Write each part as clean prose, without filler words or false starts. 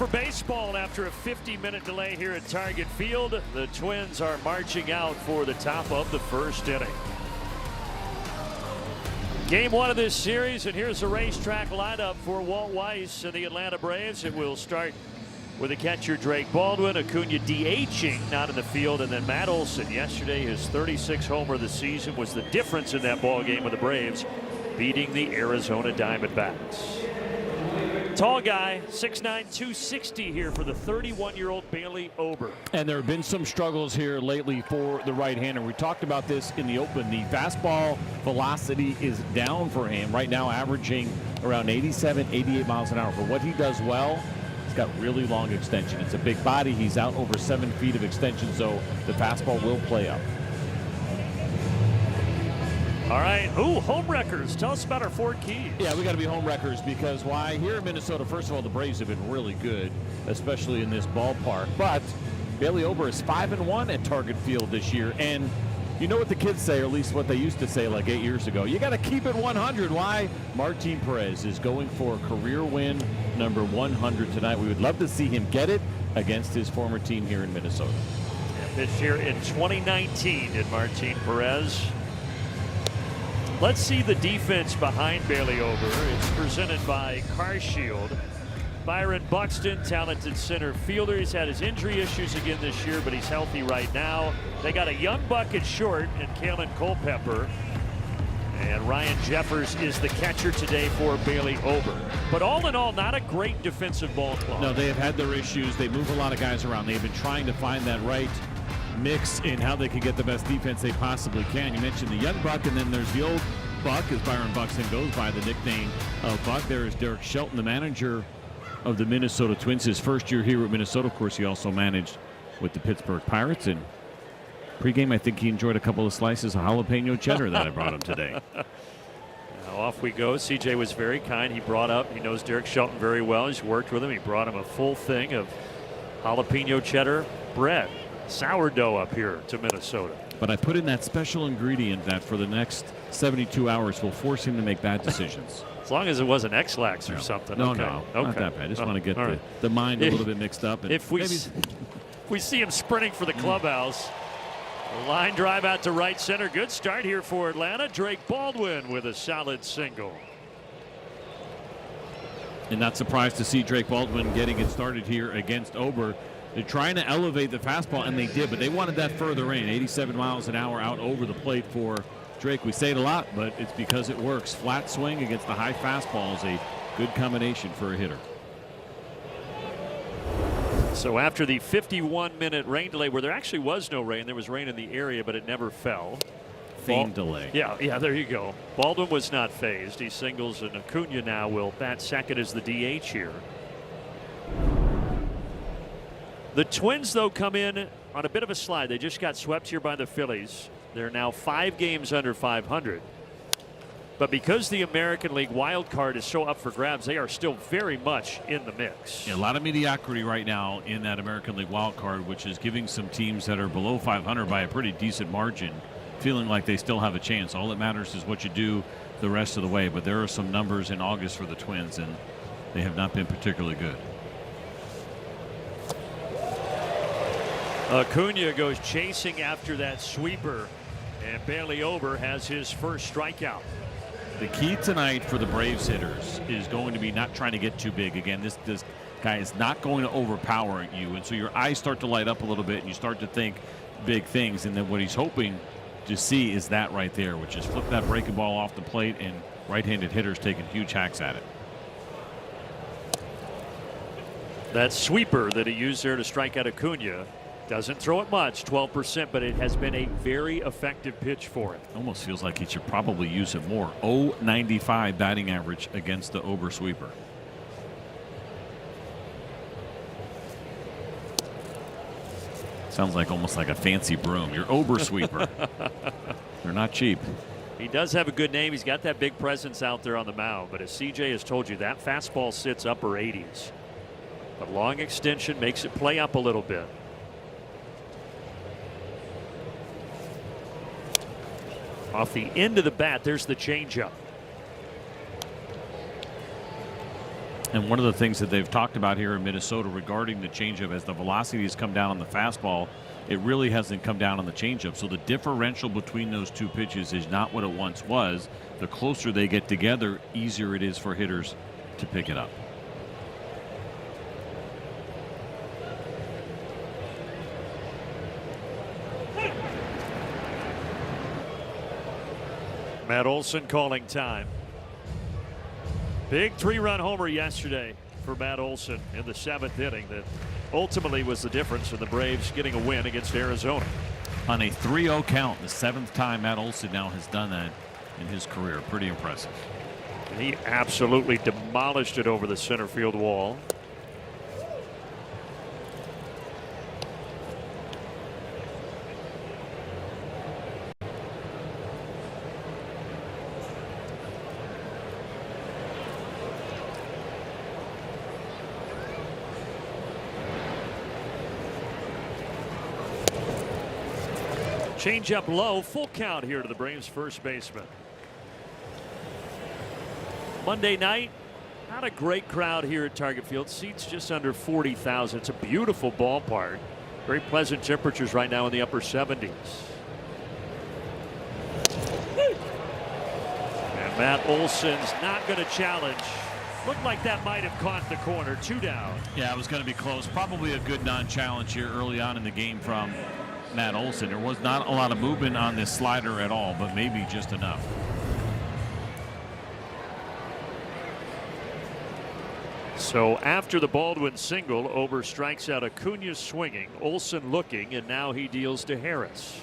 for baseball after a 50-minute delay here at Target Field. The Twins are marching out for the top of the first inning. Game one of this series, and here's the racetrack lineup for Walt Weiss and the Atlanta Braves. It will start with the catcher Drake Baldwin, Acuna DHing, not in the field, and then Matt Olson. Yesterday, his 36th homer of the season was the difference in that ball game with the Braves beating the Arizona Diamondbacks. Tall guy, 6'9", 260 here for the 31-year-old Bailey Ober. And there have been some struggles here lately for the right-hander. We talked about this in the open. The fastball velocity is down for him right now, averaging around 87, 88 miles an hour. For what he does well, he's got really long extension. It's a big body. He's out over 7 feet of extension, so the fastball will play up. All right. Ooh, home wreckers. Tell us about our 4 keys. Yeah, we got to be home wreckers because why? Here in Minnesota, first of all, the Braves have been really good, especially in this ballpark. But Bailey Ober is 5-1 at Target Field this year. And you know what the kids say, or at least what they used to say like 8 years ago. You got to keep it 100. Why? Martin Perez is going for a career win number 100 tonight. We would love to see him get it against his former team here in Minnesota. This year in 2019 did Martin Perez. Let's see the defense behind Bailey Ober. It's presented by CarShield. Byron Buxton, talented center fielder. He's had his injury issues again this year, but he's healthy right now. They got a young buck at short in Kalen Culpepper. And Ryan Jeffers is the catcher today for Bailey Ober. But all in all, not a great defensive ball club. No, they have had their issues. They move a lot of guys around. They've been trying to find that right mix in how they can get the best defense they possibly can. You mentioned the young buck, and then there's the old buck, as Byron Buxton goes by the nickname of Buck. There is Derek Shelton, the manager of the Minnesota Twins. His first year here at Minnesota. Of course, he also managed with the Pittsburgh Pirates. And pregame, I think he enjoyed a couple of slices of jalapeno cheddar that I brought him today. Now off we go. CJ was very kind. He knows Derek Shelton very well. He's worked with him. He brought him a full thing of jalapeno cheddar bread. Sourdough up here to Minnesota. But I put in that special ingredient that for the next 72 hours will force him to make bad decisions. As long as it wasn't X-Lax or something. No, okay. no, okay. not that bad. I just want to get right. the mind a little bit mixed up. And if we see him sprinting for the clubhouse, a line drive out to right center. Good start here for Atlanta. Drake Baldwin with a solid single. And not surprised to see Drake Baldwin getting it started here against Ober. They're trying to elevate the fastball, and they did, but they wanted that further in. 87 miles an hour out over the plate for Drake. We say it a lot, but it's because it works. Flat swing against the high fastball is a good combination for a hitter. So after the 51-minute rain delay, where there actually was no rain, there was rain in the area, but it never fell. Feigned delay. Yeah, there you go. Baldwin was not phased. He singles, and Acuna now will bat second as the DH here. The Twins, though, come in on a bit of a slide. They just got swept here by the Phillies. They're now 5 games under 500. But because the American League wild card is so up for grabs, they are still very much in the mix. Yeah, a lot of mediocrity right now in that American League wild card, which is giving some teams that are below 500 by a pretty decent margin feeling like they still have a chance. All that matters is what you do the rest of the way. But there are some numbers in August for the Twins, and they have not been particularly good. Acuna goes chasing after that sweeper, and Bailey Ober has his first strikeout. The key tonight for the Braves hitters is going to be not trying to get too big. Again, this guy is not going to overpower you, and so your eyes start to light up a little bit, and you start to think big things. And then what he's hoping to see is that right there, which is flip that breaking ball off the plate, and right-handed hitters taking huge hacks at it. That sweeper that he used there to strike out Acuna. Doesn't throw it much, 12%, but it has been a very effective pitch for him. Almost feels like he should probably use it more. 0.95 batting average against the Ober sweeper. Sounds like almost like a fancy broom. Your Ober sweeper. They're not cheap. He does have a good name. He's got that big presence out there on the mound, but as CJ has told you, that fastball sits upper 80s. But long extension makes it play up a little bit. Off the end of the bat, there's the changeup. And one of the things that they've talked about here in Minnesota regarding the changeup, as the velocity has come down on the fastball, it really hasn't come down on the changeup. So the differential between those two pitches is not what it once was. The closer they get together, easier it is for hitters to pick it up. Matt Olson calling time. Big 3-run homer yesterday for Matt Olson in the 7th inning that ultimately was the difference in the Braves getting a win against Arizona. On a 3-0 count, the 7th time Matt Olson now has done that in his career. Pretty impressive. He absolutely demolished it over the center field wall. Change up low, full count here to the Braves first baseman. Monday night, not a great crowd here at Target Field. Seats just under 40,000. It's a beautiful ballpark. Very pleasant temperatures right now in the upper 70s. And Matt Olson's not going to challenge. Looked like that might have caught the corner. 2 down. Yeah, it was going to be close. Probably a good non-challenge here early on in the game from Matt Olson. There was not a lot of movement on this slider at all, but maybe just enough. So after the Baldwin single, Ober strikes out Acuna swinging, Olson looking, and now he deals to Harris.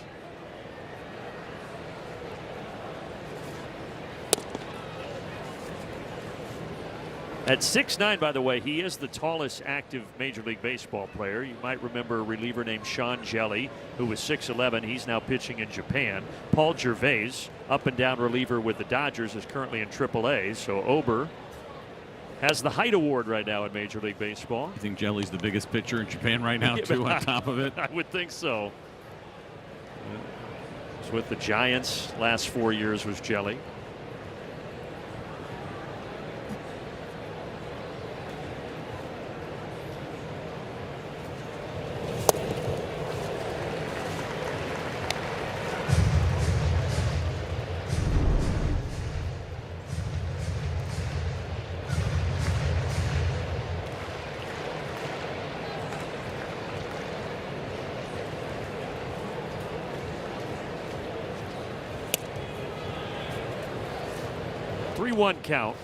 At 6'9", by the way, he is the tallest active Major League Baseball player. You might remember a reliever named Sean Jelly, who was 6'11". He's now pitching in Japan. Paul Gervais, up and down reliever with the Dodgers, is currently in AAA. So Ober has the height award right now in Major League Baseball. I think Jelly's the biggest pitcher in Japan right now, too, on top of it. I would think so. It's with the Giants. Last 4 years was Jelly. One count.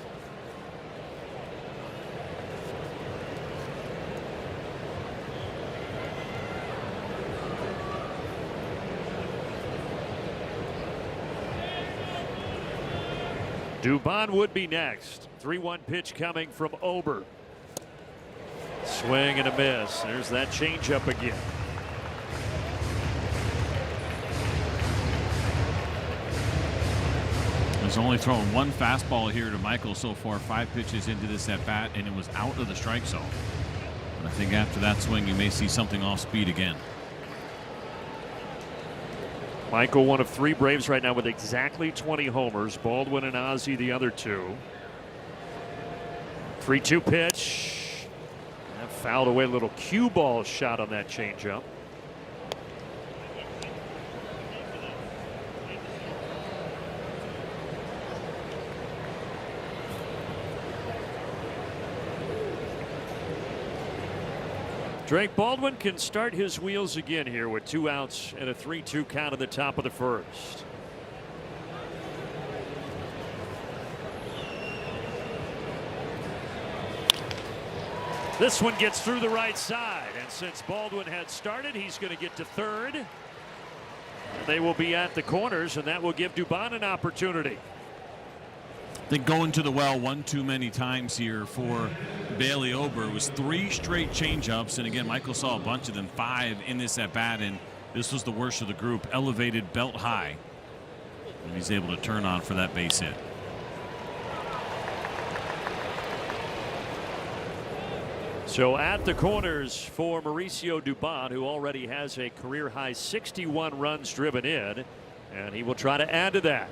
Dubon would be next. 3-1 pitch coming from Ober. Swing and a miss. There's that changeup again. He's only thrown one fastball here to Michael so far, 5 pitches into this at bat, and it was out of the strike zone. But I think after that swing, you may see something off speed again. Michael, one of 3 Braves right now with exactly 20 homers. Baldwin and Ozzie, the other 2. 3-2 pitch. That fouled away, a little cue ball shot on that changeup. Drake Baldwin can start his wheels again here with 2 outs and a 3-2 count at the top of the first. This one gets through the right side, and since Baldwin had started, he's going to get to third. They will be at the corners, and that will give Dubon an opportunity. I think going to the well one too many times here for Bailey Ober. It was 3 straight changeups, and again, Michael saw a bunch of them, 5 in this at bat, and this was the worst of the group. Elevated belt high, and he's able to turn on for that base hit. So at the corners for Mauricio Dubon, who already has a career high 61 runs driven in, and he will try to add to that.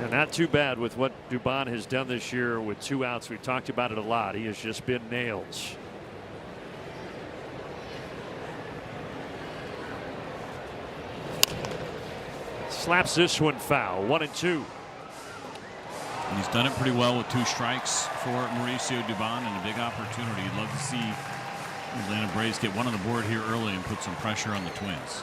And not too bad with what Dubon has done this year with 2 outs. We've talked about it a lot. He has just been nails. Slaps this one foul. 1-2. And he's done it pretty well with 2 strikes for Mauricio Dubon, and a big opportunity. You'd love to see the Atlanta Braves get one on the board here early and put some pressure on the Twins.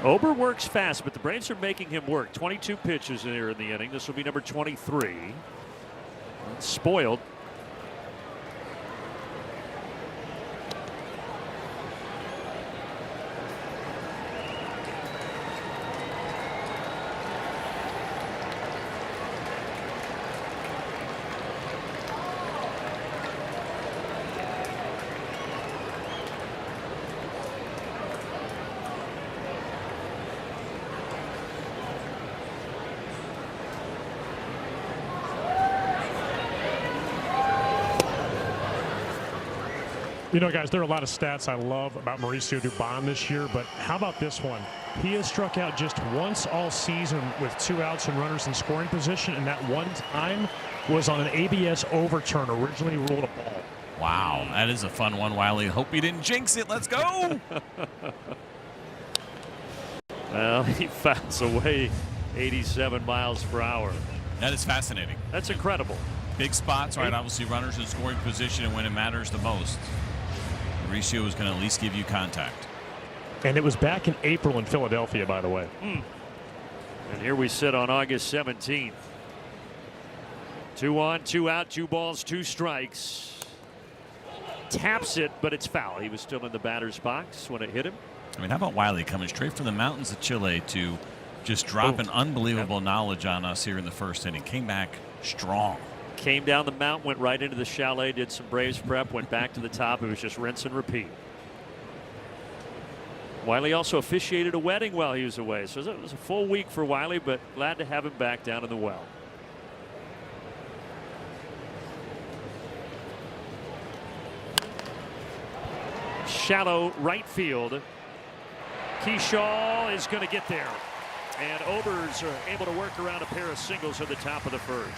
Ober works fast, but the Braves are making him work. 22 pitches here in the inning. This will be number 23. Spoiled. You know, guys, there are a lot of stats I love about Mauricio Dubon this year, but how about this one? He has struck out just once all season with 2 outs and runners in scoring position, and that one time was on an ABS overturn, originally ruled a ball. Wow, that is a fun one, Wiley. Hope he didn't jinx it. Let's go. Well, he fouls away 87 miles per hour. That is fascinating. That's incredible. Big spots, right? Obviously, runners in scoring position, and when it matters the most, Mauricio is going to at least give you contact. And it was back in April in Philadelphia, by the way. And here we sit on August 17th. 2 on, 2 out, 2 balls, 2 strikes. Taps it, but it's foul. He was still in the batter's box when it hit him. I mean, how about Wiley coming straight from the mountains of Chile to just drop an unbelievable knowledge on us here in the first inning. Came back strong. Came down the mountain, went right into the chalet, did some Braves prep, went back to the top. It was just rinse and repeat. Wiley also officiated a wedding while he was away. So it was a full week for Wiley, but glad to have him back down in the well. Shallow right field. Keyshaw is going to get there. And Ober's are able to work around a pair of singles at the top of the first.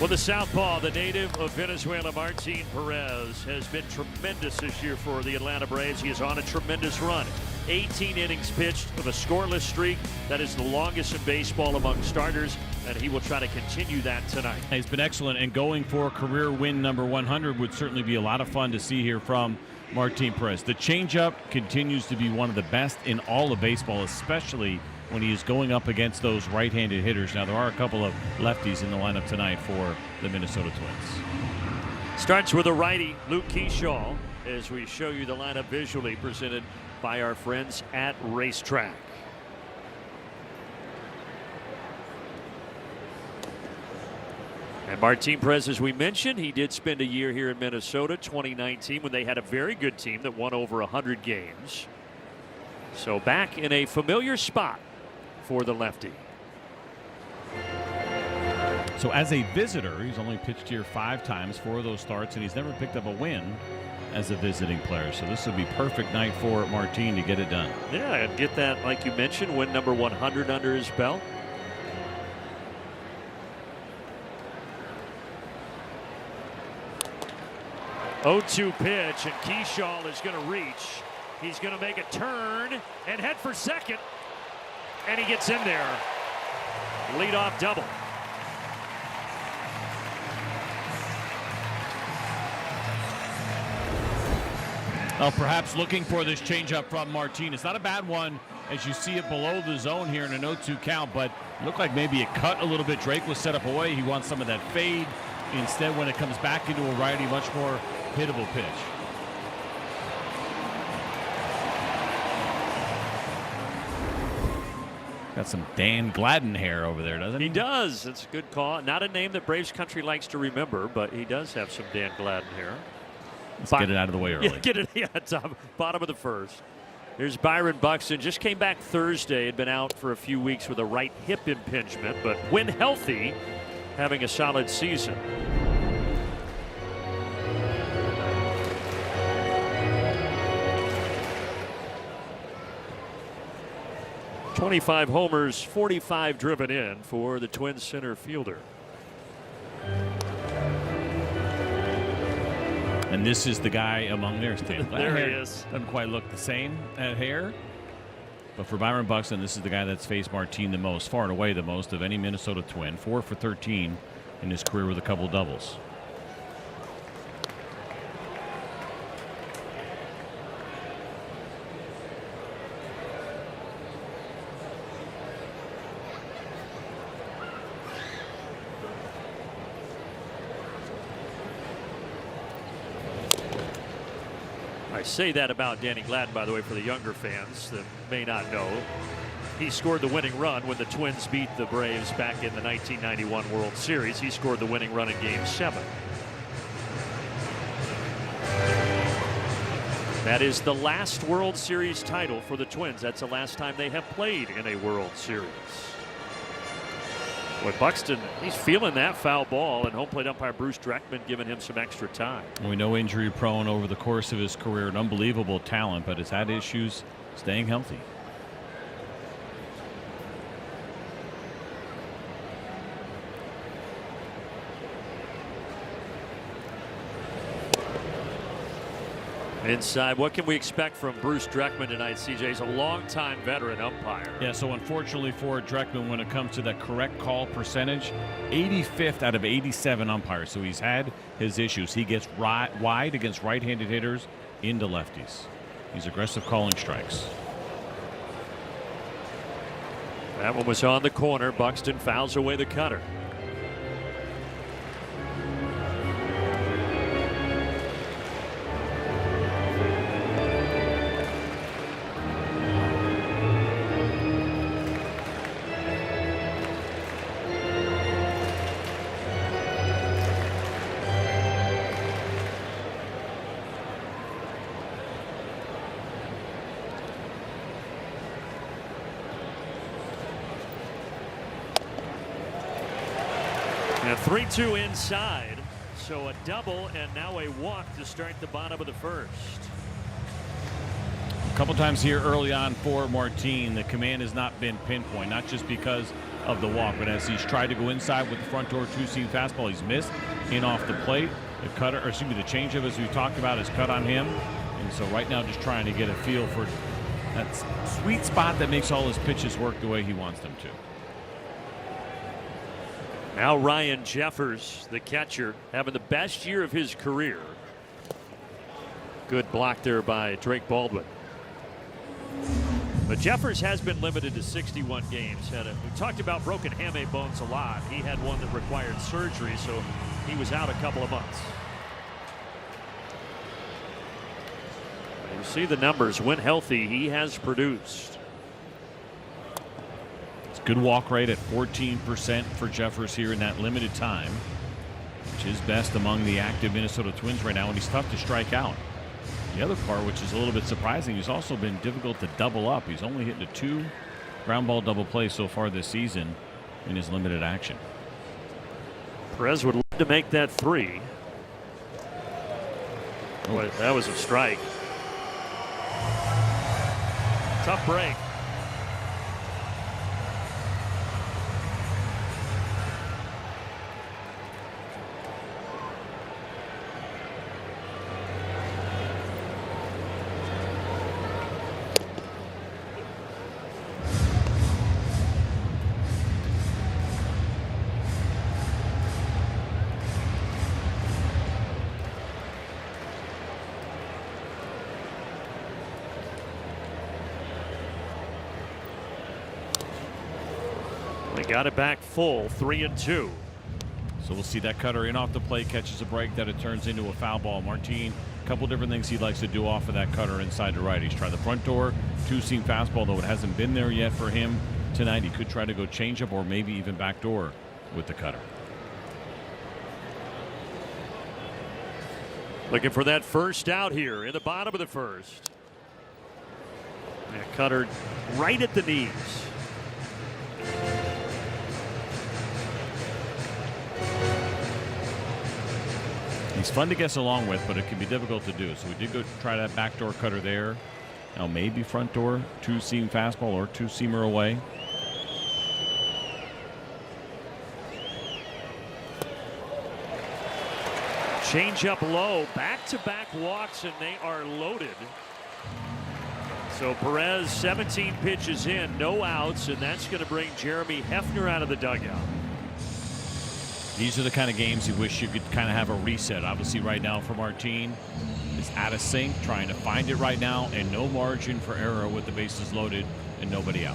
Well, the southpaw, the native of Venezuela, Martin Perez, has been tremendous this year for the Atlanta Braves. He is on a tremendous run. 18 innings pitched with a scoreless streak. That is the longest in baseball among starters, and he will try to continue that tonight. He's been excellent, and going for career win number 100 would certainly be a lot of fun to see here from Martin Perez. The changeup continues to be one of the best in all of baseball, especially when he is going up against those right-handed hitters. Now, there are a couple of lefties in the lineup tonight for the Minnesota Twins. Starts with a righty, Luke Keyshaw, as we show you the lineup visually presented by our friends at Racetrack. And Martin Perez, as we mentioned, he did spend a year here in Minnesota, 2019, when they had a very good team that won over 100 games. So back in a familiar spot for the lefty. So as a visitor, he's only pitched here 5 times, 4 of those starts, and he's never picked up a win as a visiting player. So this would be perfect night for Martin to get it done. Yeah, and get that, like you mentioned, win number 100 under his belt. Oh-2 pitch, and Keyshaw is going to reach. He's going to make a turn and head for second. And he gets in there. Leadoff double. Well, perhaps looking for this changeup from Martin. It's not a bad one as you see it below the zone here in an 0-2 count, but it looked like maybe it cut a little bit. Drake was set up away. He wants some of that fade. Instead, when it comes back into a righty, much more hittable pitch. Got some Dan Gladden hair over there, doesn't he? He does. It's a good call. Not a name that Braves country likes to remember, but he does have some Dan Gladden hair. Let's get it out of the way early. Yeah, get it top, bottom of the first. Here's Byron Buxton. Just came back Thursday. Had been out for a few weeks with a right hip impingement, but when healthy, having a solid season. 25 homers, 45 driven in for the Twins center fielder. And this is the guy among theirs. There he is. Doesn't quite look the same at hair. But for Byron Buxton, this is the guy that's faced Martin the most, far and away the most of any Minnesota Twin. 4 for 13 in his career with a couple doubles. I say that about Danny Gladden, by the way, for the younger fans that may not know. He scored the winning run when the Twins beat the Braves back in the 1991 World Series. He scored the winning run in Game 7. That is the last World Series title for the Twins. That's the last time they have played in a World Series. Boy, Buxton, he's feeling that foul ball, and home plate umpire Bruce Dreckman giving him some extra time. We know injury prone over the course of his career, an unbelievable talent, but has had issues staying healthy. Inside, what can we expect from Bruce Dreckman tonight, CJ? He's a longtime veteran umpire. Yeah, so unfortunately for Dreckman, when it comes to that correct call percentage, 85th out of 87 umpires. So he's had his issues. He gets wide against right-handed hitters into lefties. He's aggressive calling strikes. That one was on the corner. Buxton fouls away the cutter. And 3-2 inside, so a double and now a walk to start the bottom of the first. A couple times here early on for Martin, the command has not been pinpoint, not just because of the walk, but as he's tried to go inside with the front door two-seam fastball, he's missed in off the plate. The cutter, or excuse me, the changeup, as we talked about, is cut on him, and so right now just trying to get a feel for that sweet spot that makes all his pitches work the way he wants them to. Now Ryan Jeffers, the catcher, having the best year of his career. Good block there by Drake Baldwin. But Jeffers has been limited to 61 games. We talked about broken hamate bones a lot. He had one that required surgery, so he was out a couple of months. You see the numbers. When healthy, he has produced. Good walk rate at 14% for Jeffers here in that limited time, which is best among the active Minnesota Twins right now, and he's tough to strike out. The other part, which is a little bit surprising, he's also been difficult to double up. He's only hitting a 2 ground ball double play so far this season in his limited action. Perez would love to make that 3. Boy, that was a strike. Tough break. They got it back full, 3-2. So we'll see that cutter in off the plate, catches a break that it turns into a foul ball. Martin, a couple different things he likes to do off of that cutter inside to right. He's tried the front door, two-seam fastball, though it hasn't been there yet for him tonight. He could try to go changeup or maybe even backdoor with the cutter. Looking for that first out here in the bottom of the first. That cutter right at the knees. He's fun to guess along with, but it can be difficult to do. So we did go try that backdoor cutter there. Now maybe front door, two-seam fastball or two-seamer away. Change up low, back-to-back walks, and they are loaded. So Perez 17 pitches in, no outs, and that's going to bring Jeremy Hefner out of the dugout. These are the kind of games you wish you could kind of have a reset. Obviously right now for Martin, it's out of sync, trying to find it right now, and no margin for error with the bases loaded and nobody out.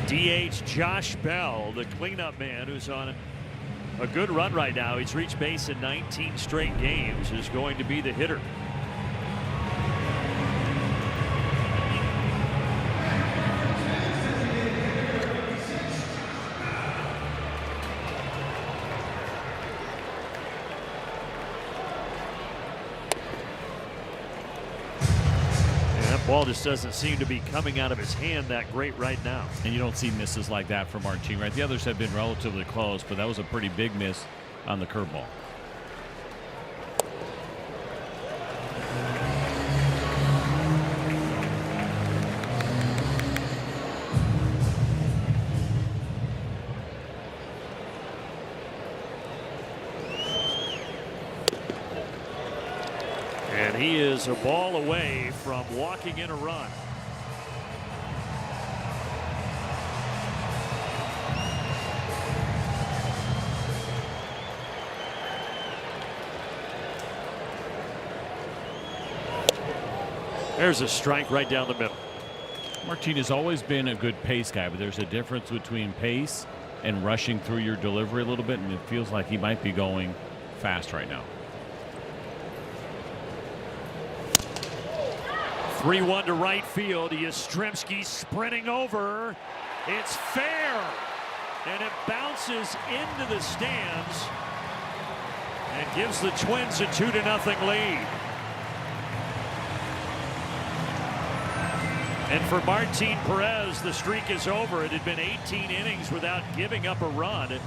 DH Josh Bell, the cleanup man who's on a good run right now. He's reached base in 19 straight games, is going to be the hitter. Ball just doesn't seem to be coming out of his hand that great right now. And you don't see misses like that from Martin, right? The others have been relatively close, but that was a pretty big miss on the curveball. And he is a ball away from walking in a run. There's a strike right down the middle. Martin has always been a good pace guy, but there's a difference between pace and rushing through your delivery a little bit, and it feels like he might be going fast right now. 3-1 to right field. Yastrzemski sprinting over. It's fair. And it bounces into the stands and gives the Twins a 2-0 lead. And for Martin Perez, the streak is over. It had been 18 innings without giving up a run. And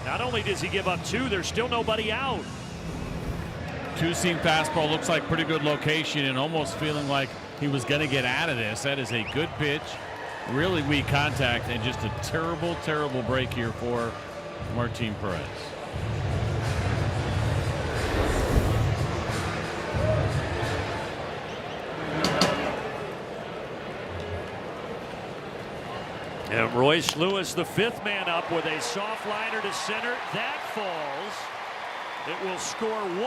not only does he give up 2, there's still nobody out. Two-seam fastball looks like pretty good location, and almost feeling like he was going to get out of this. That is a good pitch, really weak contact, and just a terrible, terrible break here for Martin Perez. And Royce Lewis, the 5th man up with a soft liner to center. That falls. It will score 1.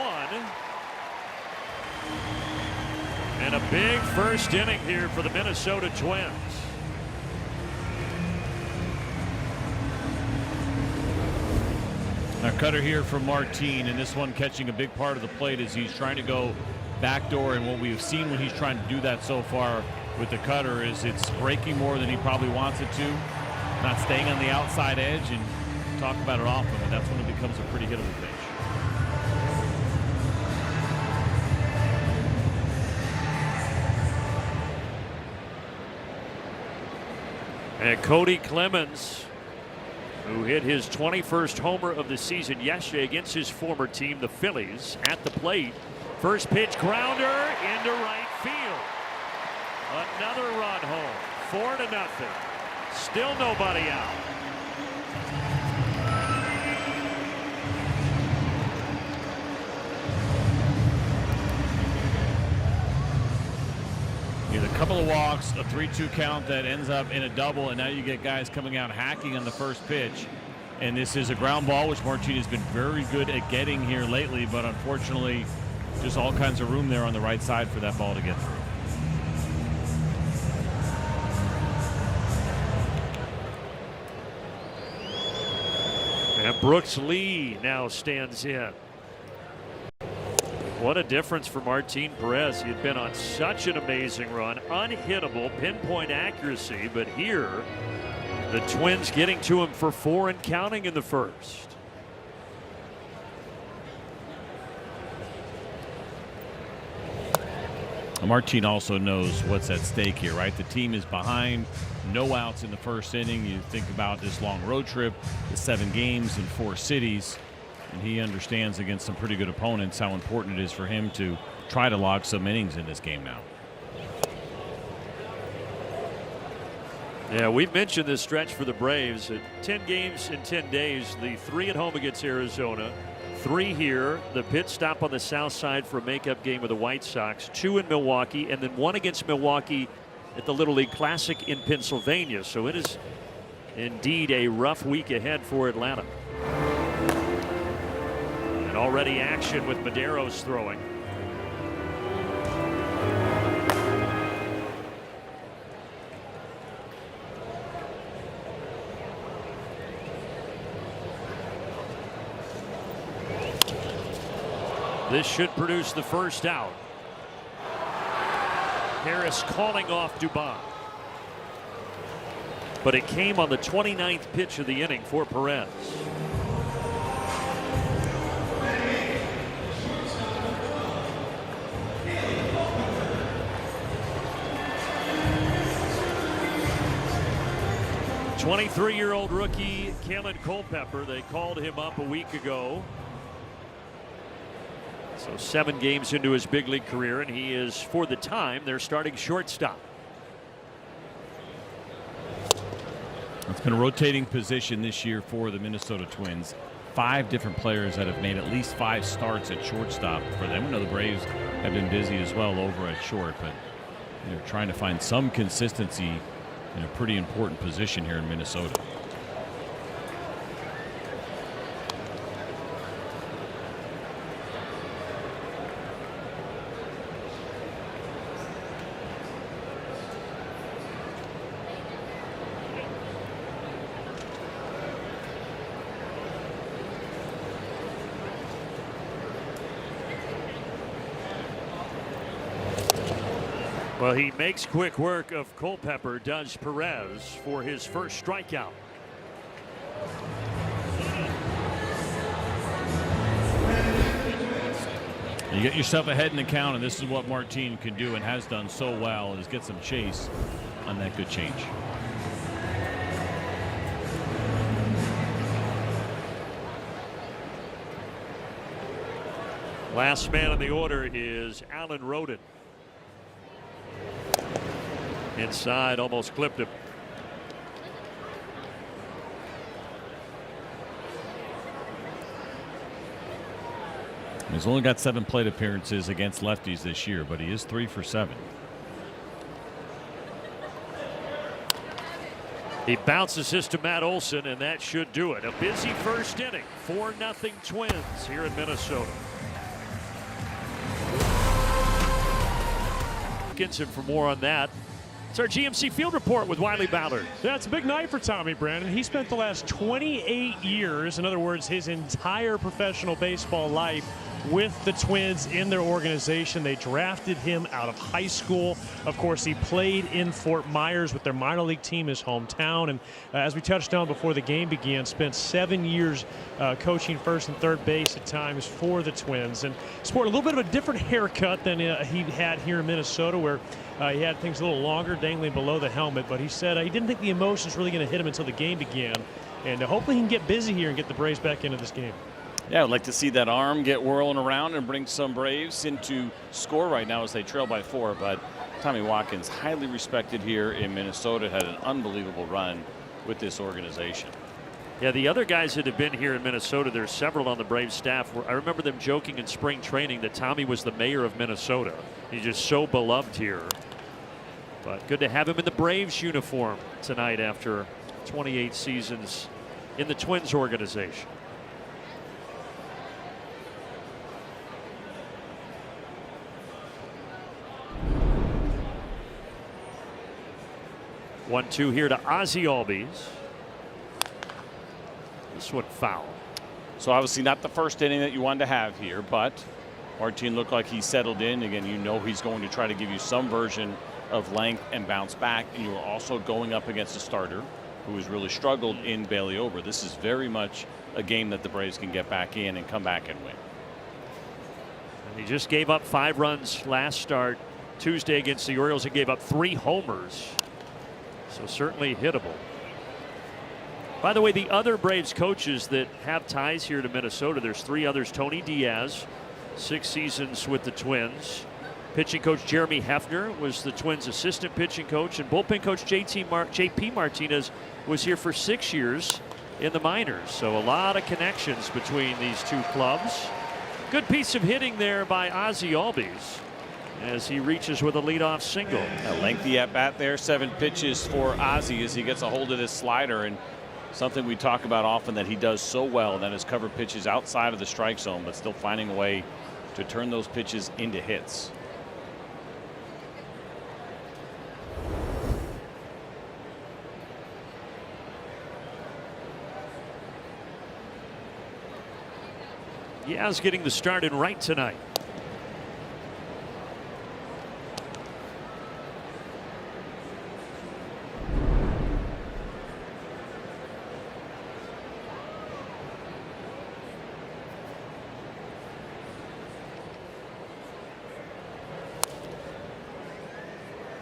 And a big first inning here for the Minnesota Twins. Now cutter here from Martin, and this one catching a big part of the plate as he's trying to go backdoor. And what we've seen when he's trying to do that so far with the cutter is it's breaking more than he probably wants it to, not staying on the outside edge, and talk about it often, and that's when it becomes a pretty hittable pitch. And Cody Clemens, who hit his 21st homer of the season yesterday against his former team, the Phillies, at the plate. First pitch grounder into right field. Another run home, 4-0. Still nobody out. A couple of walks, a 3-2 count that ends up in a double, and now you get guys coming out hacking on the first pitch. And this is a ground ball, which Martin has been very good at getting here lately, but unfortunately just all kinds of room there on the right side for that ball to get through. And Brooks Lee now stands in. What a difference for Martin Perez. He had been on such an amazing run, unhittable, pinpoint accuracy, but here the Twins getting to him for 4 and counting in the first. Martin also knows what's at stake here, right? The team is behind, no outs in the first inning. You think about this long road trip, the 7 games in 4 cities, and he understands against some pretty good opponents how important it is for him to try to log some innings in this game now. Yeah, we've mentioned this stretch for the Braves. 10 games in 10 days, the 3 at home against Arizona, 3 here, the pit stop on the south side for a makeup game with the White Sox, 2 in Milwaukee, and then 1 against Milwaukee at the Little League Classic in Pennsylvania. So it is indeed a rough week ahead for Atlanta. And already action with Madero's throwing. This should produce the first out. Harris calling off Dubon. But it came on the 29th pitch of the inning for Perez. '23-year-old rookie Kalen Culpepper, they called him up a week ago. So 7 games into his big league career, and he is, for the time, their starting shortstop. It's been a rotating position this year for the Minnesota Twins. 5 different players that have made at least 5 starts at shortstop for them. We know the Braves have been busy as well over at short, but they're trying to find some consistency in a pretty important position here in Minnesota. Well, he makes quick work of Culpepper, does Perez, for his first strikeout. You get yourself ahead in the count, and this is what Martin can do and has done so well, is get some chase on that good change. Last man in the order is Alan Roden. Inside, almost clipped him. He's only got 7 plate appearances against lefties this year, but he is 3 for 7. He bounces this to Matt Olson, and that should do it. A busy first inning. 4-0 Twins here in Minnesota. And for more on that, it's our GMC Field Report with Wiley Ballard. Yeah, it's a big night for Tommy, Brandon. He spent the last 28 years, in other words, his entire professional baseball life, with the Twins in their organization. They drafted him out of high school. Of course, he played in Fort Myers with their minor league team, his hometown. And as we touched on before the game began, spent 7 years coaching first and third base at times for the Twins. And sported a little bit of a different haircut than he had here in Minnesota, where he had things a little longer, dangling below the helmet. But he said he didn't think the emotions really going to hit him until the game began. And hopefully he can get busy here and get the Braves back into this game. Yeah, I'd like to see that arm get whirling around and bring some Braves into score right now as they trail by 4. But Tommy Watkins, highly respected here in Minnesota, had an unbelievable run with this organization. Yeah, the other guys that have been here in Minnesota, there's several on the Braves staff. I remember them joking in spring training that Tommy was the mayor of Minnesota. He's just so beloved here. But good to have him in the Braves uniform tonight after 28 seasons in the Twins organization. One-two here to Ozzie Albies. This one foul. So obviously not the first inning that you wanted to have here, but Martin looked like he settled in. Again, you know he's going to try to give you some version of length and bounce back, and you are also going up against a starter who has really struggled in Bailey Ober. This is very much a game that the Braves can get back in and come back and win. And he just gave up 5 runs last start Tuesday against the Orioles and gave up 3 homers. So certainly hittable. By the way, the other Braves coaches that have ties here to Minnesota, there's 3 others. Tony Diaz, 6 seasons with the Twins. Pitching coach Jeremy Hefner was the Twins' assistant pitching coach, and bullpen coach JP Martinez was here for 6 years in the minors. So a lot of connections between these 2 clubs. Good piece of hitting there by Ozzie Albies as he reaches with a leadoff single. A lengthy at bat there, 7 pitches for Ozzie as he gets a hold of this slider, and something we talk about often that he does so well, and that is cover pitches outside of the strike zone, but still finding a way to turn those pitches into hits. Yaz getting the start in right tonight.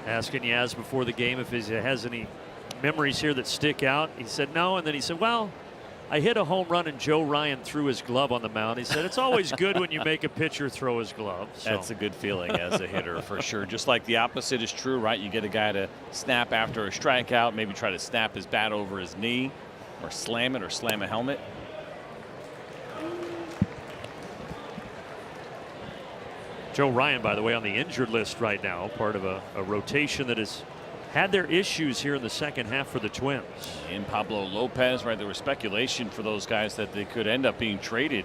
Asking Yaz before the game if he has any memories here that stick out. He said no, and then he said, well, I hit a home run and Joe Ryan threw his glove on the mound. He said it's always good when you make a pitcher throw his glove. So. That's a good feeling as a hitter for sure. Just like the opposite is true, right? You get a guy to snap after a strikeout, maybe try to snap his bat over his knee or slam it or slam a helmet. Joe Ryan, by the way, on the injured list right now, part of a rotation that has had their issues here in the second half for the Twins. And Pablo Lopez, right? There was speculation for those guys that they could end up being traded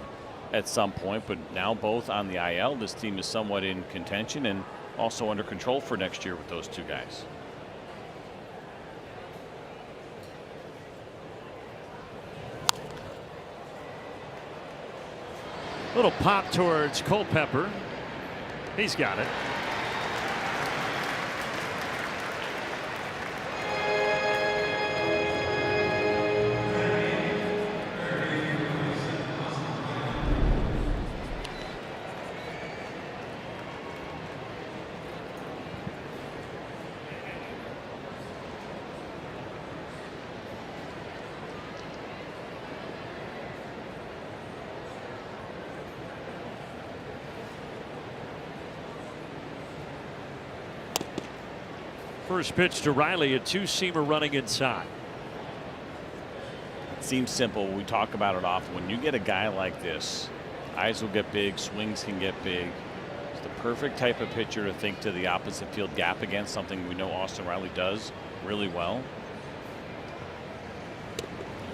at some point, but now both on the IL. This team is somewhat in contention and also under control for next year with those 2 guys. Little pop towards Culpepper. He's got it. First pitch to Riley, a 2-seamer running inside. It seems simple. We talk about it often. When you get a guy like this, eyes will get big, swings can get big. It's the perfect type of pitcher to think to the opposite field gap against, something we know Austin Riley does really well.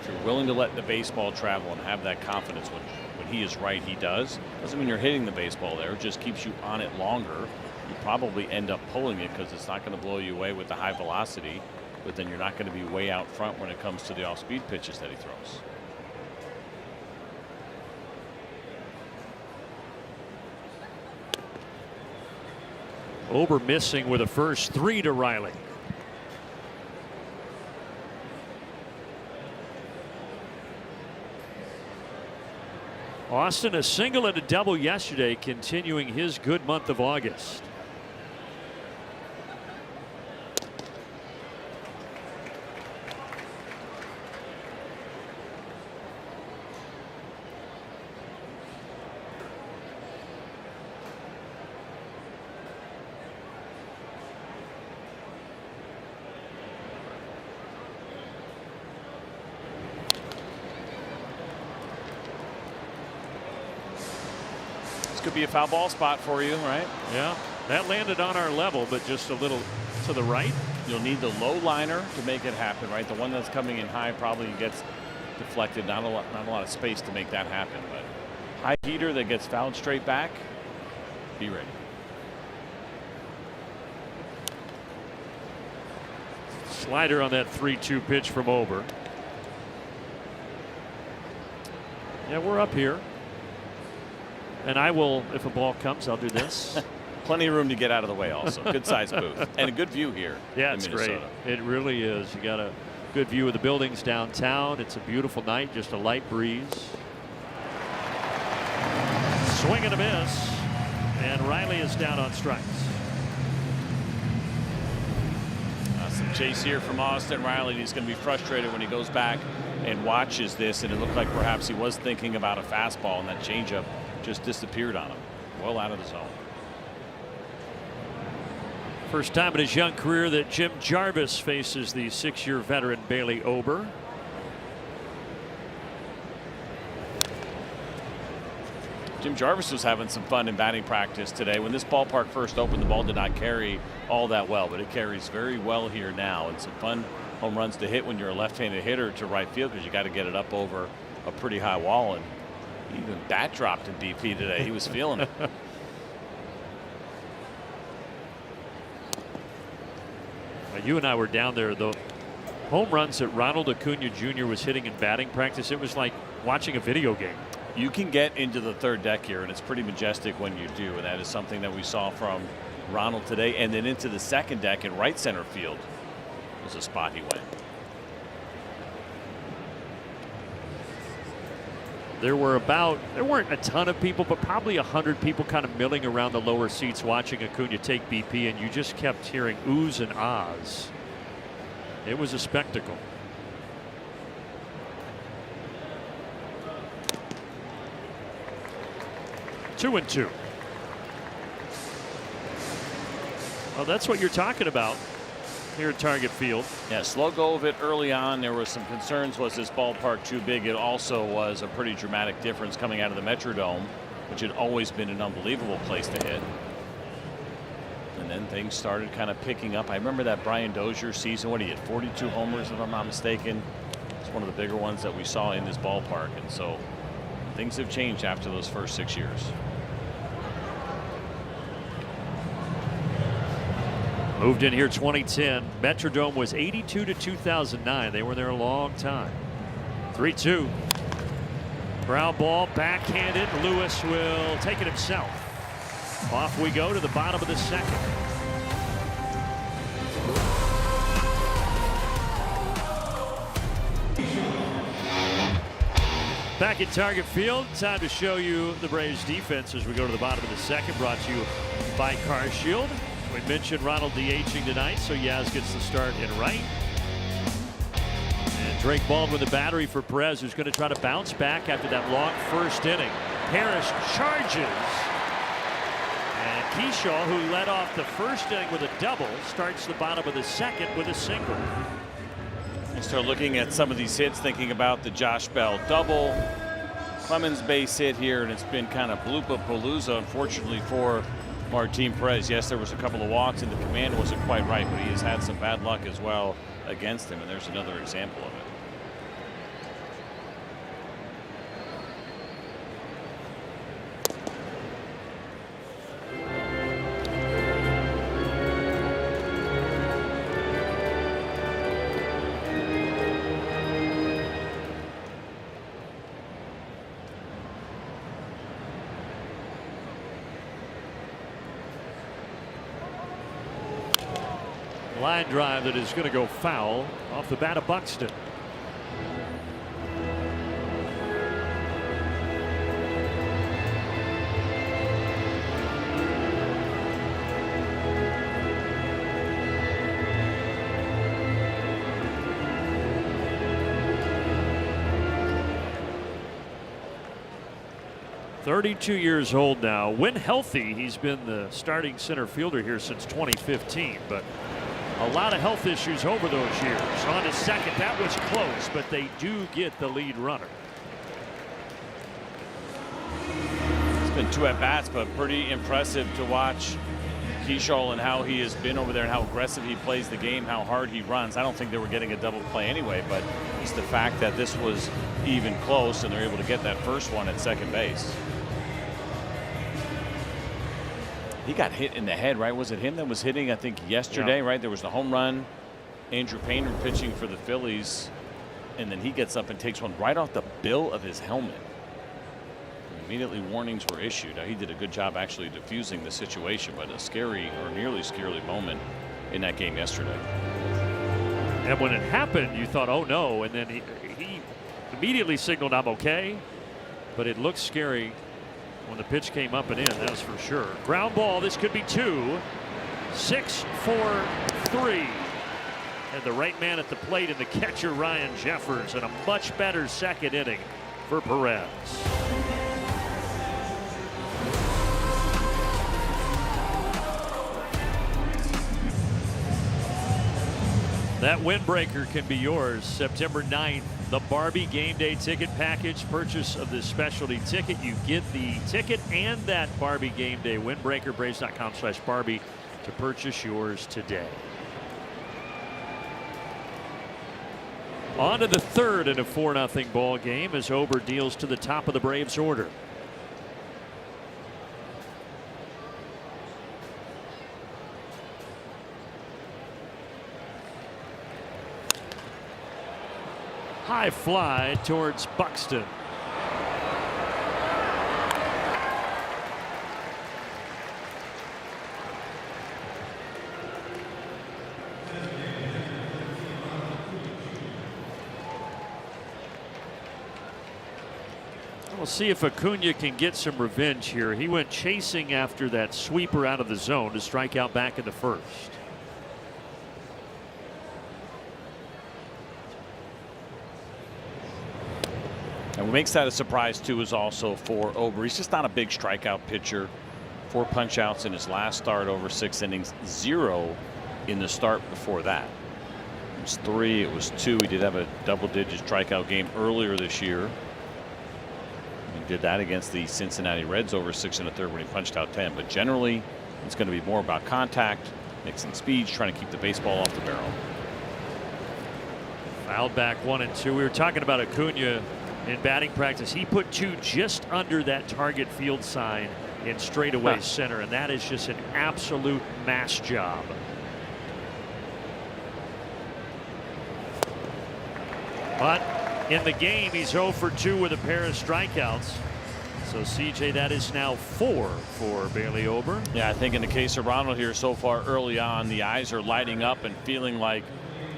If you're willing to let the baseball travel and have that confidence when he is right, he does. Doesn't mean you're hitting the baseball there. It just keeps you on it longer. You probably end up pulling it because it's not going to blow you away with the high velocity, but then you're not going to be way out front when it comes to the off-speed pitches that he throws. Ober missing with a first, 3 to Riley. Austin a single and a double yesterday, continuing his good month of August. Could be a foul ball spot for you, right? Yeah, that landed on our level, but just a little to the right. You'll need the low liner to make it happen, right? The one that's coming in high probably gets deflected. Not a lot of space to make that happen, but high heater that gets fouled straight back. Be ready. Slider on that 3-2 pitch from Ober. Yeah, we're up here. And I will, if a ball comes, I'll do this. Plenty of room to get out of the way also. Good size booth. And a good view here. Yeah, it's great. It really is. You got a good view of the buildings downtown. It's a beautiful night, just a light breeze. Swing and a miss. And Riley is down on strikes. some chase here from Austin Riley. He's going to be frustrated when he goes back and watches this, and it looked like perhaps he was thinking about a fastball, and that changeup just disappeared on him. Well out of the zone. First time in his young career that Jim Jarvis faces the 6-year veteran Bailey Ober. Jim Jarvis was having some fun in batting practice today. When this ballpark first opened, the ball did not carry all that well, but it carries very well here now. And some fun home runs to hit when you're a left-handed hitter to right field, because you got to get it up over a pretty high wall. And even that dropped in BP today. He was feeling it. You and I were down there. The home runs that Ronald Acuna Jr. was hitting in batting practice, it was like watching a video game. You can get into the third deck here, and it's pretty majestic when you do, and that is something that we saw from Ronald today. And then into the second deck in right center field was a spot he went. There weren't a ton of people, but probably 100 people kind of milling around the lower seats watching Acuna take BP, and you just kept hearing oohs and ahs. It was a spectacle. Two and two. Well, that's what you're talking about here at Target Field. Yeah, slow go of it early on. There was some concerns. Was this ballpark too big? It also was a pretty dramatic difference coming out of the Metrodome, which had always been an unbelievable place to hit. And then things started kind of picking up. I remember that Brian Dozier season. What, he hit 42 homers, if I'm not mistaken. It's one of the bigger ones that we saw in this ballpark. And so things have changed after those first 6 years. Moved in here 2010. Metrodome was 82 to 2009. They were there a long time. 3-2. Ground ball, backhanded. Lewis will take it himself. Off we go to the bottom of the second. Back at Target Field, time to show you the Braves defense as we go to the bottom of the second. Brought to you by CarShield. We mentioned Ronald DHing tonight, so Yaz gets the start in right. And Drake Baldwin, the battery for Perez, who's going to try to bounce back after that long first inning. Harris charges. And Keyshaw, who led off the first inning with a double, starts the bottom of the second with a single. You start looking at some of these hits, thinking about the Josh Bell double, Clemens base hit here, and it's been kind of bloopa-palooza, unfortunately, for Martin Perez. Yes, there was a couple of walks and the command wasn't quite right, but he has had some bad luck as well against him, and there's another example of it. Line drive that is going to go foul off the bat of Buxton. "32 years old now. When healthy, he's been the starting center fielder here since 2015, but a lot of health issues over those years. On to second, that was close, but they do get the lead runner. It's been 2 at-bats, but pretty impressive to watch Keyshaw and how he has been over there and how aggressive he plays the game, how hard he runs. I don't think they were getting a double play anyway, but it's the fact that this was even close and they're able to get that first one at second base. He got hit in the head, right? Was it him that was hitting, I think, yesterday, yeah. Right? There was the home run. Andrew Painter pitching for the Phillies, and then he gets up and takes one right off the bill of his helmet. And immediately warnings were issued. Now, he did a good job actually diffusing the situation, but a scary or nearly scary moment in that game yesterday. And when it happened, you thought, oh no, and then he immediately signaled, I'm okay, but it looked scary when the pitch came up and in, that was for sure. Ground ball, this could be 2. 6-4-3. and the right man at the plate, and the catcher Ryan Jeffers, and a much better second inning for Perez. That windbreaker can be yours September 9th. The Barbie Game Day ticket package. Purchase of this specialty ticket, you get the ticket and that Barbie Game Day windbreaker. Braves.com/Barbie to purchase yours today. On to the third in a 4-0 ball game as Ober deals to the top of the Braves order. High fly towards Buxton. We'll see if Acuna can get some revenge here. He went chasing after that sweeper out of the zone to strike out back in the first. And what makes that a surprise too is also for Ober. He's just not a big strikeout pitcher. 4 punch-outs in his last start over 6 innings, 0 in the start before that. It was 3, it was 2. He did have a double-digit strikeout game earlier this year. He did that against the Cincinnati Reds over 6 1/3 when he punched out 10. But generally, it's going to be more about contact, mixing speeds, trying to keep the baseball off the barrel. Fouled back 1 and 2. We were talking about Acuna in batting practice. He put 2 just under that target field sign in straightaway center, and that is just an absolute mass job. But in the game, he's 0 for 2 with a pair of strikeouts. So CJ, that is now 4 for Bailey Ober. Yeah, I think in the case of Ronald here so far early on, the eyes are lighting up and feeling like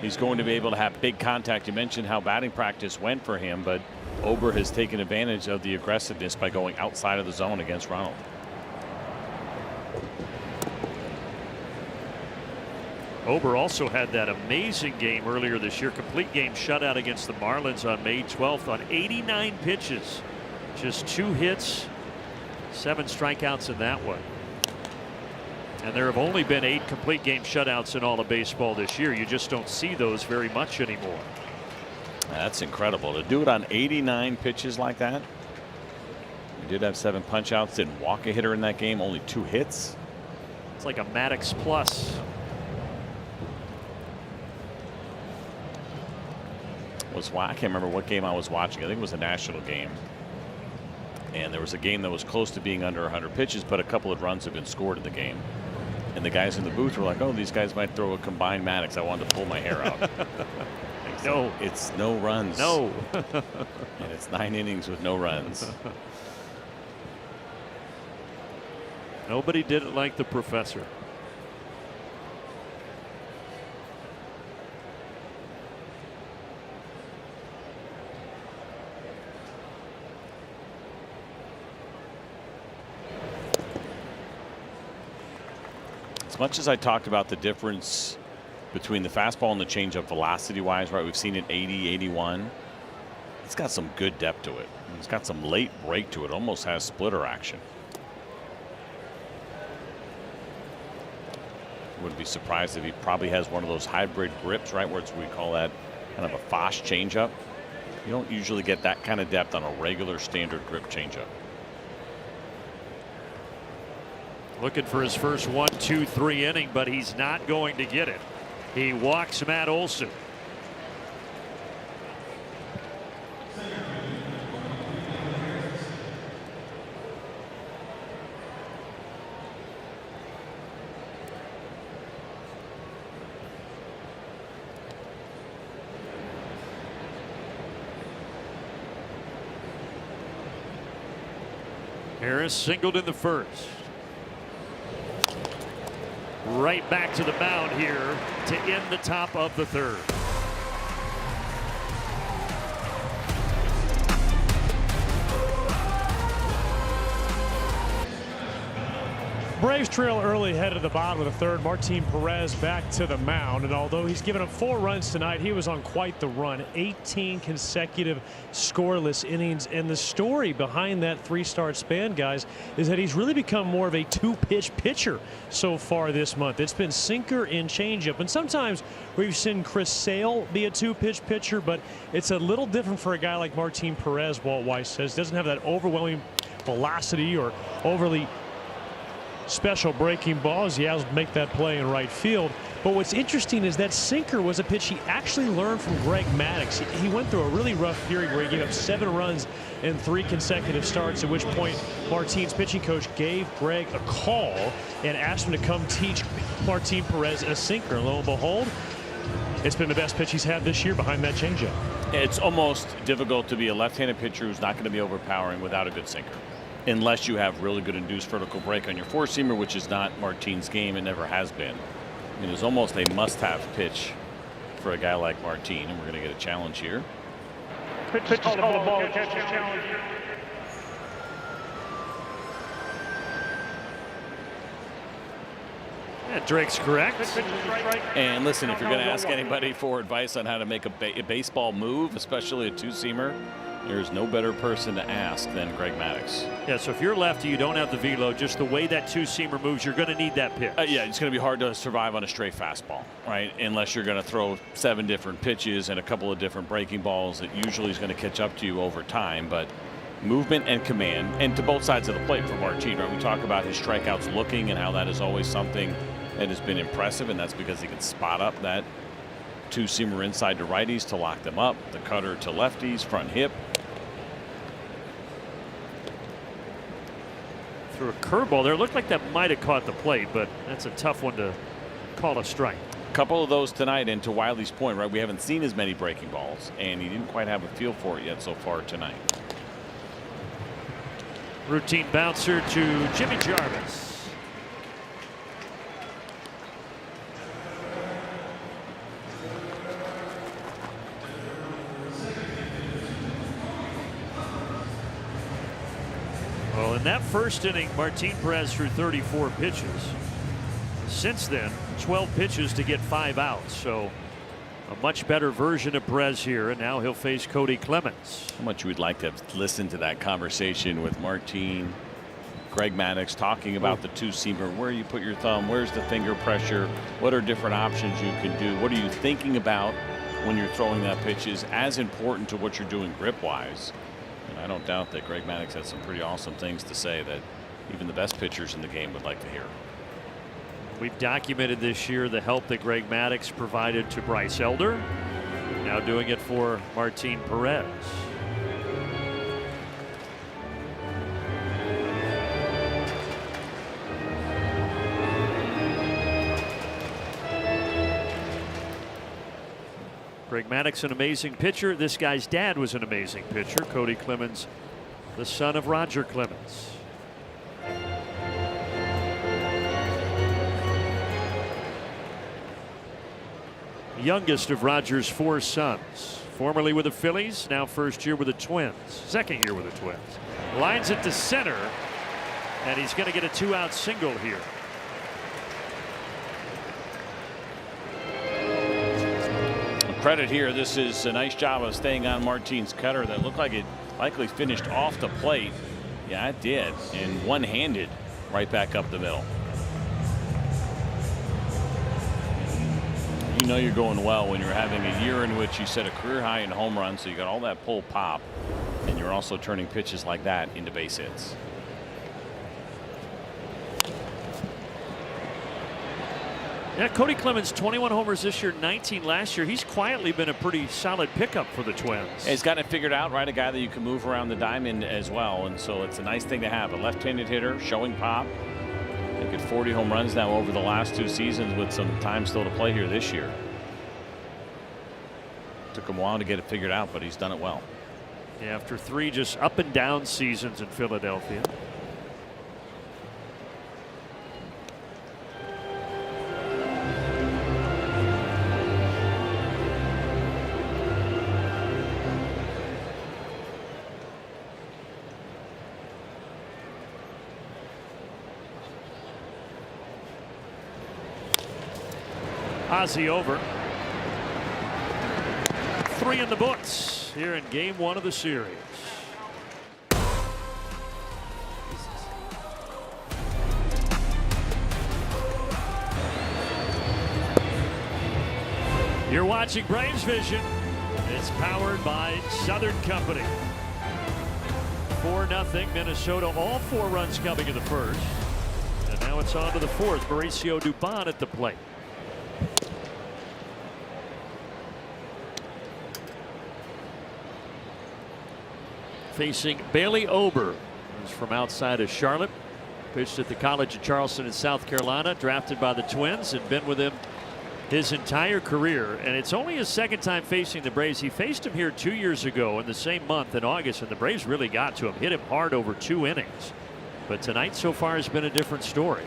he's going to be able to have big contact. You mentioned how batting practice went for him, but Ober has taken advantage of the aggressiveness by going outside of the zone against Ronald. Ober also had that amazing game earlier this year, complete game shutout against the Marlins on May 12th on 89 pitches. Just 2 hits, 7 strikeouts in that one. And there have only been 8 complete game shutouts in all of baseball this year. You just don't see those very much anymore. That's incredible to do it on 89 pitches like that. He did have 7 punch outs, didn't walk a hitter in that game, only 2 hits. It's like a Maddox plus. I can't remember what game I was watching. I think it was a national game. And there was a game that was close to being under 100 pitches, but a couple of runs have been scored in the game. And the guys in the booth were like, oh, these guys might throw a combined Maddox. I wanted to pull my hair out. No, it's no runs. No. And it's 9 innings with no runs. Nobody did it like the professor. As much as I talked about the difference between the fastball and the changeup velocity wise, right? We've seen it 80, 81. It's got some good depth to it. It's got some late break to it. Almost has splitter action. Wouldn't be surprised if he probably has one of those hybrid grips, right? Where we call that kind of a Fosh changeup. You don't usually get that kind of depth on a regular standard grip changeup. Looking for his first 1, 2, 3 inning, but he's not going to get it. He walks Matt Olson. Harris singled in the first. Right back to the mound here to end the top of the third. Braves trail early, headed to the bottom of the third. Martin Perez back to the mound, and although he's given up 4 runs tonight, he was on quite the run. 18 consecutive scoreless innings, and the story behind that 3-start span, guys, is that he's really become more of a 2-pitch pitcher so far this month. It's been sinker and changeup, and sometimes we've seen Chris Sale be a 2-pitch pitcher, but it's a little different for a guy like Martin Perez. Walt Weiss says doesn't have that overwhelming velocity or overly special breaking balls. He has to make that play in right field. But what's interesting is that sinker was a pitch he actually learned from Greg Maddux. He went through a really rough period where he gave up 7 runs in 3 consecutive starts, at which point Martin's pitching coach gave Greg a call and asked him to come teach Martin Perez a sinker. And lo and behold, it's been the best pitch he's had this year behind that changeup. It's almost difficult to be a left-handed pitcher who's not going to be overpowering without a good sinker, unless you have really good induced vertical break on your 4-seamer, which is not Martin's game and never has been. I mean, it's almost a must-have pitch for a guy like Martin, and we're going to get a challenge here. Pitch is called a ball. Challenge. Yeah, Drake's correct. And listen, if you're going to ask anybody for advice on how to make a baseball move, especially a 2-seamer, there's no better person to ask than Greg Maddux. Yeah, so if you're lefty, you don't have the velo, just the way that 2-seamer moves, you're going to need that pitch. Yeah, it's going to be hard to survive on a straight fastball, right? Unless you're going to throw 7 different pitches and a couple of different breaking balls that usually is going to catch up to you over time. But movement and command, and to both sides of the plate for Martin, right? We talk about his strikeouts looking and how that is always something that has been impressive, and that's because he can spot up that 2-seamer inside to righties to lock them up, the cutter to lefties, front hip. Through a curveball there, looked like that might have caught the plate, but that's a tough one to call a strike. A couple of those tonight, and to Wiley's point, right, we haven't seen as many breaking balls, and he didn't quite have a feel for it yet so far tonight. Routine bouncer to Jimmy Jarvis. Well, in that first inning, Martin Perez threw 34 pitches. Since then, 12 pitches to get 5 outs. So a much better version of Perez here, and now he'll face Cody Clemens. How much we'd like to listen to that conversation with Martin, Greg Maddux, talking about the 2-seamer, where you put your thumb, where's the finger pressure, what are different options you can do, what are you thinking about when you're throwing that pitch is as important to what you're doing grip-wise. And I don't doubt that Greg Maddux has some pretty awesome things to say that even the best pitchers in the game would like to hear. We've documented this year the help that Greg Maddux provided to Bryce Elder. Now doing it for Martin Perez. Greg Maddux, an amazing pitcher. This guy's dad was an amazing pitcher. Cody Clemens, the son of Roger Clemens. Youngest of Roger's 4 sons. Formerly with the Phillies, now first year with the Twins. Second year with the Twins. Lines it to center, and he's going to get a 2-out single here. Credit here. This is a nice job of staying on Martin's cutter that looked like it likely finished off the plate. Yeah, it did. And one-handed right back up the middle. You know you're going well when you're having a year in which you set a career high in home runs, so you got all that pull pop, and you're also turning pitches like that into base hits. Yeah, Cody Clemens, 21 homers this year, 19 last year. He's quietly been a pretty solid pickup for the Twins. He's got it figured out, right? A guy that you can move around the diamond as well, and so it's a nice thing to have. A left-handed hitter showing pop. Look at 40 home runs now over the last 2 seasons with some time still to play here this year. Took him a while to get it figured out, but he's done it well. Yeah, after 3 just up and down seasons in Philadelphia. Ozzie over. 3 in the books here in game 1 of the series. You're watching Braves Vision. It's powered by Southern Company. 4-0 Minnesota, all 4 runs coming in the first. And now it's on to the 4th. Mauricio Dubon at the plate. Facing Bailey Ober, who's from outside of Charlotte. Pitched at the College of Charleston in South Carolina, drafted by the Twins, and been with him his entire career. And it's only his 2nd time facing the Braves. He faced him here 2 years ago in the same month in August, and the Braves really got to him, hit him hard over 2 innings. But tonight so far has been a different story.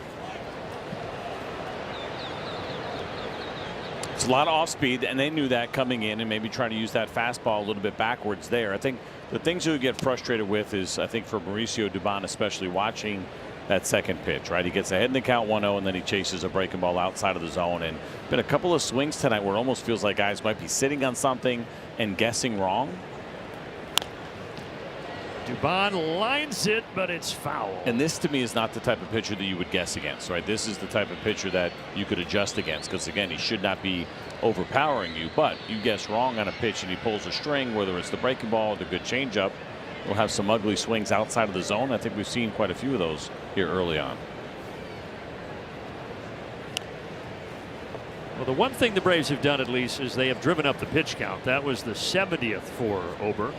It's a lot of off speed, and they knew that coming in, and maybe trying to use that fastball a little bit backwards there. I think the things you would get frustrated with is, I think for Mauricio Dubon, especially watching that 2nd pitch, right? He gets ahead in the count 1-0, and then he chases a breaking ball outside of the zone. And been a couple of swings tonight where it almost feels like guys might be sitting on something and guessing wrong. Dubon lines it, but it's foul. And this to me is not the type of pitcher that you would guess against, right? This is the type of pitcher that you could adjust against, because again, he should not be overpowering you. But you guess wrong on a pitch and he pulls a string, whether it's the breaking ball or the good changeup, we'll have some ugly swings outside of the zone. I think we've seen quite a few of those here early on. Well, the one thing the Braves have done at least is they have driven up the pitch count. That was the 70th for Ober.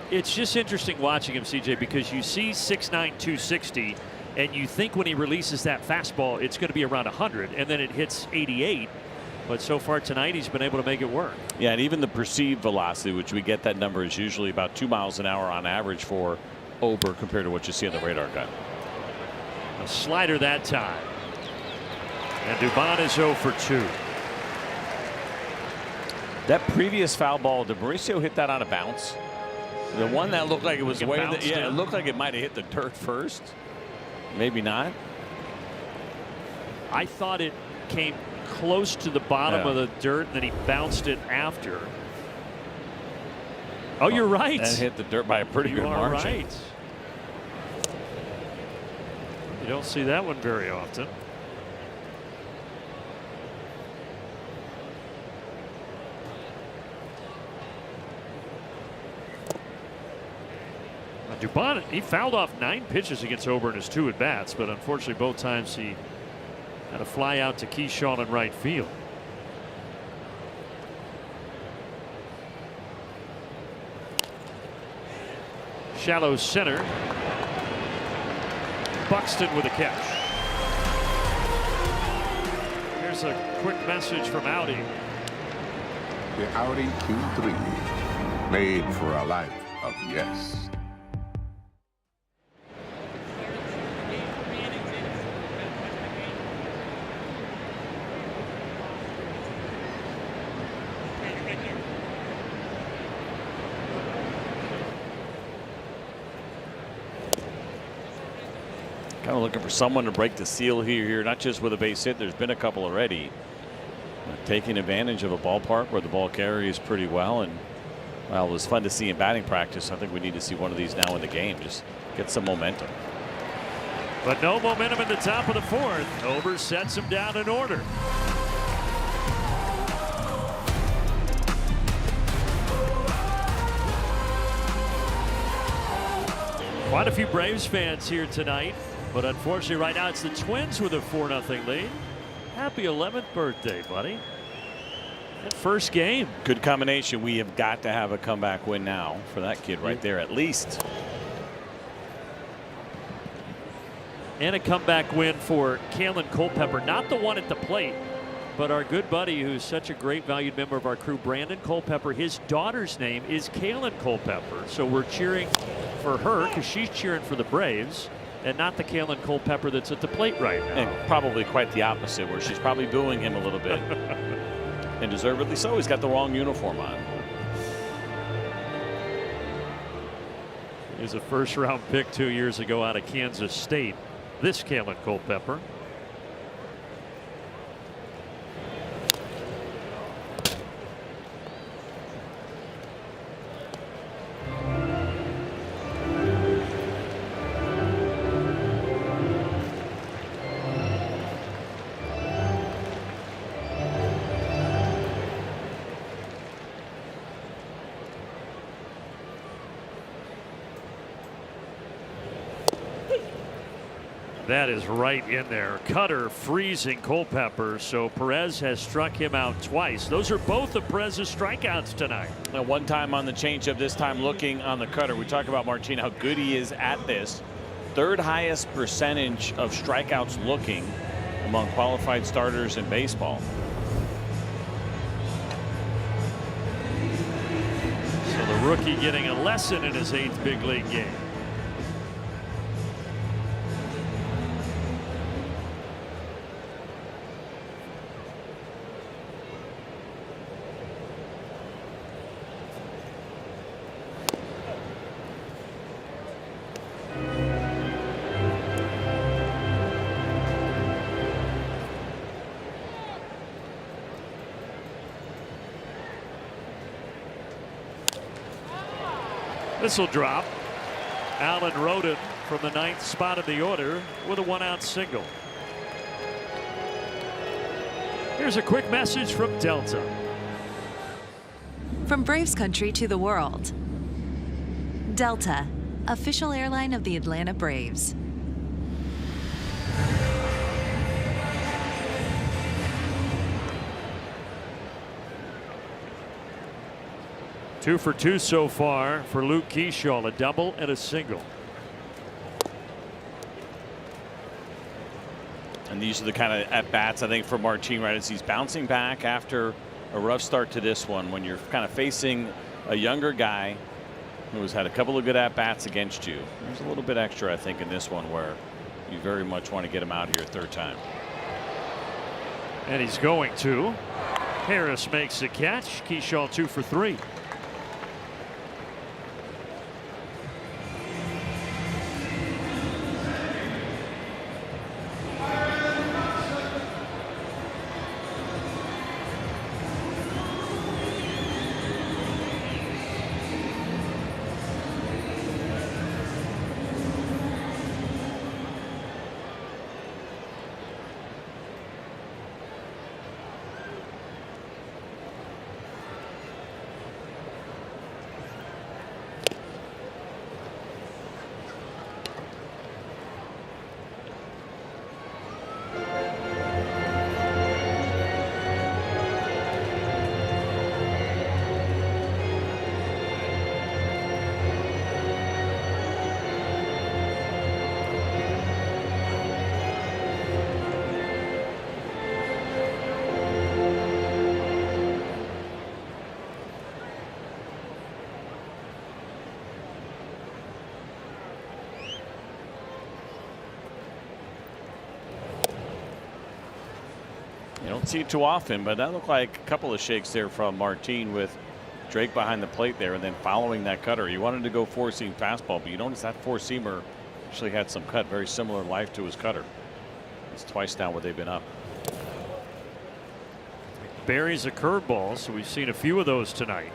It's just interesting watching him, CJ, because you see 6'9", 260, and you think when he releases that fastball it's going to be around 100, and then it hits 88. But so far tonight he's been able to make it work. Yeah, and even the perceived velocity, which we get that number, is usually about 2 miles an hour on average for Ober compared to what you see on the radar gun. A slider that time. And Dubon is 0 for 2. That previous foul ball, did Mauricio hit that on a bounce? The one that looked like it was way, yeah, it looked like it might have hit the dirt first. Maybe not. I thought it came close to the bottom of the dirt, and then he bounced it after. Oh, you're right. And hit the dirt by a pretty good margin. You are right. You don't see that one very often. Dubon, he fouled off 9 pitches against Ober in his 2 at-bats, but unfortunately both times he had a fly out to Keyshawn in right field. Shallow center. Buxton with a catch. Here's a quick message from Audi. The Audi Q3, made for a life of yes. Kind of looking for someone to break the seal here, not just with a base hit. There's been a couple already. Taking advantage of a ballpark where the ball carries pretty well, and well, it was fun to see in batting practice. I think we need to see one of these now in the game. Just get some momentum. But no momentum in the top of the 4th. Ober sets him down in order. Quite a few Braves fans here tonight, but unfortunately right now it's the Twins with a 4-0 lead. Happy 11th birthday, buddy. That first game. Good combination. We have got to have a comeback win now for that kid right there, at least. And a comeback win for Kalen Culpepper. Not the one at the plate, but our good buddy, who's such a great valued member of our crew, Brandon Culpepper. His daughter's name is Kalen Culpepper. So we're cheering for her because she's cheering for the Braves. and not the Kalen Culpepper that's at the plate right now. And probably quite the opposite, where she's probably booing him a little bit. And deservedly so. He's got the wrong uniform on. He's a first-round pick 2 years ago out of Kansas State. This Kalen Culpepper. That is right in there. Cutter freezing Culpepper, so Perez has struck him out twice. Those are both of Perez's strikeouts tonight. Now, one time on the changeup, this time looking on the cutter. We talk about Martin, how good he is at this. Third highest percentage of strikeouts looking among qualified starters in baseball. So the rookie getting a lesson in his 8th big league game. This will drop. Allen Roden from the 9th spot of the order with a 1-out single. Here's a quick message from Delta. From Braves country to the world. Delta, official airline of the Atlanta Braves. Two for two so far for Luke Keyshaw, a double and a single. And these are the kind of at-bats, I think, for Martin, right, as he's bouncing back after a rough start to this one, when you're kind of facing a younger guy who has had a couple of good at-bats against you. There's a little bit extra, I think, in this one where you very much want to get him out here a third time. And he's going to. Harris makes the catch. Keyshaw 2 for 3. You don't see it too often, but that looked like a couple of shakes there from Martin with Drake behind the plate there, and then following that cutter. He wanted to go four-seam fastball, but you notice that four-seamer actually had some cut, very similar in life to his cutter. It's twice now where they've been up. Buries a curveball, so we've seen a few of those tonight.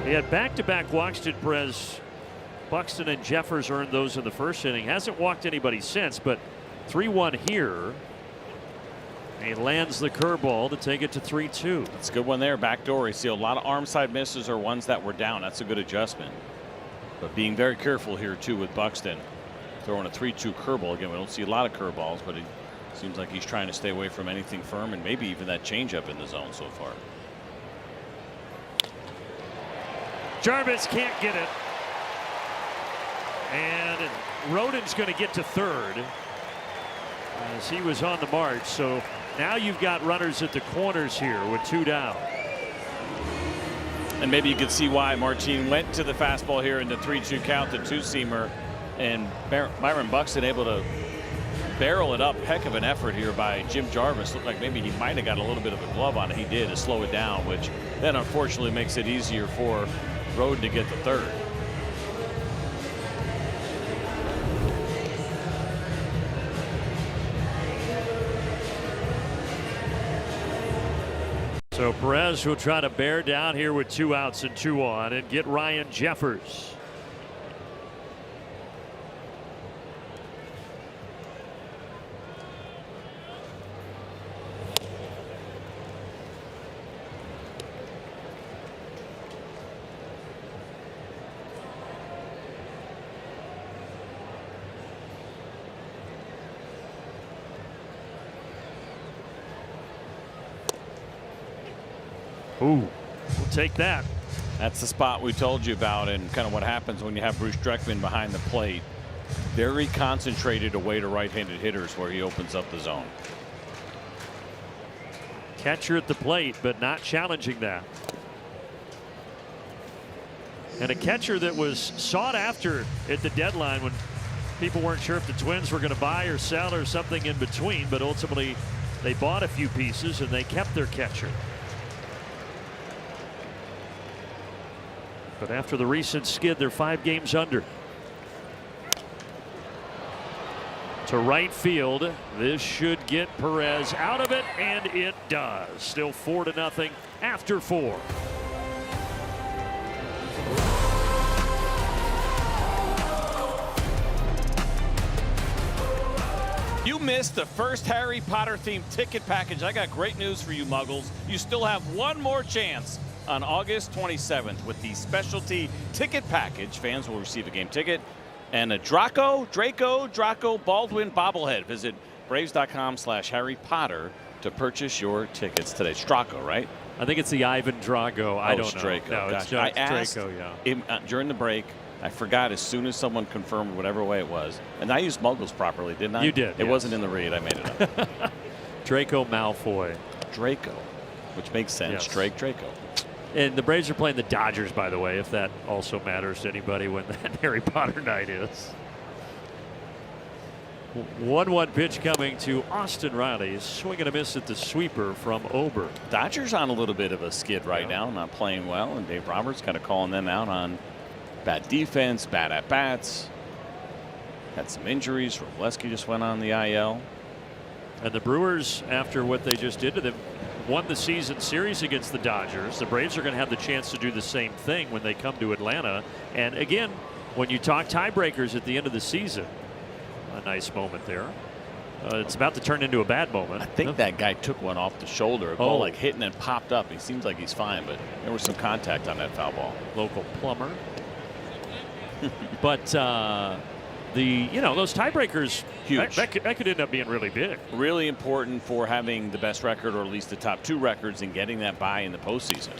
He had back-to-back walks, did Perez. Buxton and Jeffers earned those in the first inning. Hasn't walked anybody since, but 3-1 here. He lands the curveball to take it to 3-2. That's a good one there. Backdoor. You see a lot of arm side misses or ones that were down. That's a good adjustment. But being very careful here, too, with Buxton. Throwing a 3-2 curveball. Again, we don't see a lot of curveballs, but he Seems like he's trying to stay away from anything firm and maybe even that changeup in the zone so far. Jarvis can't get it. And Rodin's going to get to third as he was on the march. So now you've got runners at the corners here with 2 down. And maybe you could see why Martin went to the fastball here in the 3-2 count, the two-seamer, and Byron Buxton able to barrel it up. Heck of an effort here by Jim Jarvis. Looked like maybe he might have got a little bit of a glove on it. He did to slow it down, which then unfortunately makes it easier for Rodin to get the third. So Perez will try to bear down here with 2 outs and 2 on and get Ryan Jeffers. Ooh, we'll take that. That's the spot we told you about and kind of what happens when you have Bruce Dreckman behind the plate. Very concentrated away to right-handed hitters where he opens up the zone. Catcher at the plate, but not challenging that. And a catcher that was sought after at the deadline when people weren't sure if the Twins were going to buy or sell or something in between, but ultimately they bought a few pieces and they kept their catcher. But after the recent skid, they're 5 games under. To right field. This should get Perez out of it, and it does. Still 4-0 after 4. You missed the first Harry Potter themed ticket package. I got great news for you, Muggles. You still have one more chance. On August 27th with the specialty ticket package, fans will receive a game ticket and a Draco Baldwin bobblehead. Visit Braves.com/Harry Potter to purchase your tickets today. It's Draco, right? I think it's the Ivan Drago. I don't know. Draco. No, Gosh, it's Draco. I asked Draco, yeah. During the break. I forgot as soon as someone confirmed whatever way it was. And I used Muggles properly, didn't I? You did. It yes. wasn't in the read. I made it up. Draco Malfoy. Draco, which makes sense. Yes. Draco. And the Braves are playing the Dodgers, by the way, if that also matters to anybody when that Harry Potter night is. 1-1 pitch coming to Austin Riley. Swing and a miss at the sweeper from Ober. Dodgers on a little bit of a skid right now, not playing well, and Dave Roberts kind of calling them out on bad defense, bad at-bats. Had some injuries. Robleski just went on the IL. And the Brewers, after what they just did to them, won the season series against the Dodgers. The Braves are going to have the chance to do the same thing when they come to Atlanta. And again, when you talk tiebreakers at the end of the season, a nice moment there. It's about to turn into a bad moment. I think that guy took one off the shoulder. A ball like hitting and popped up. He seems like he's fine, but there was some contact on that foul ball. Local plumber. But those tiebreakers, huge. That could end up being really big. Really important for having the best record, or at least the top 2 records, and getting that bye in the postseason.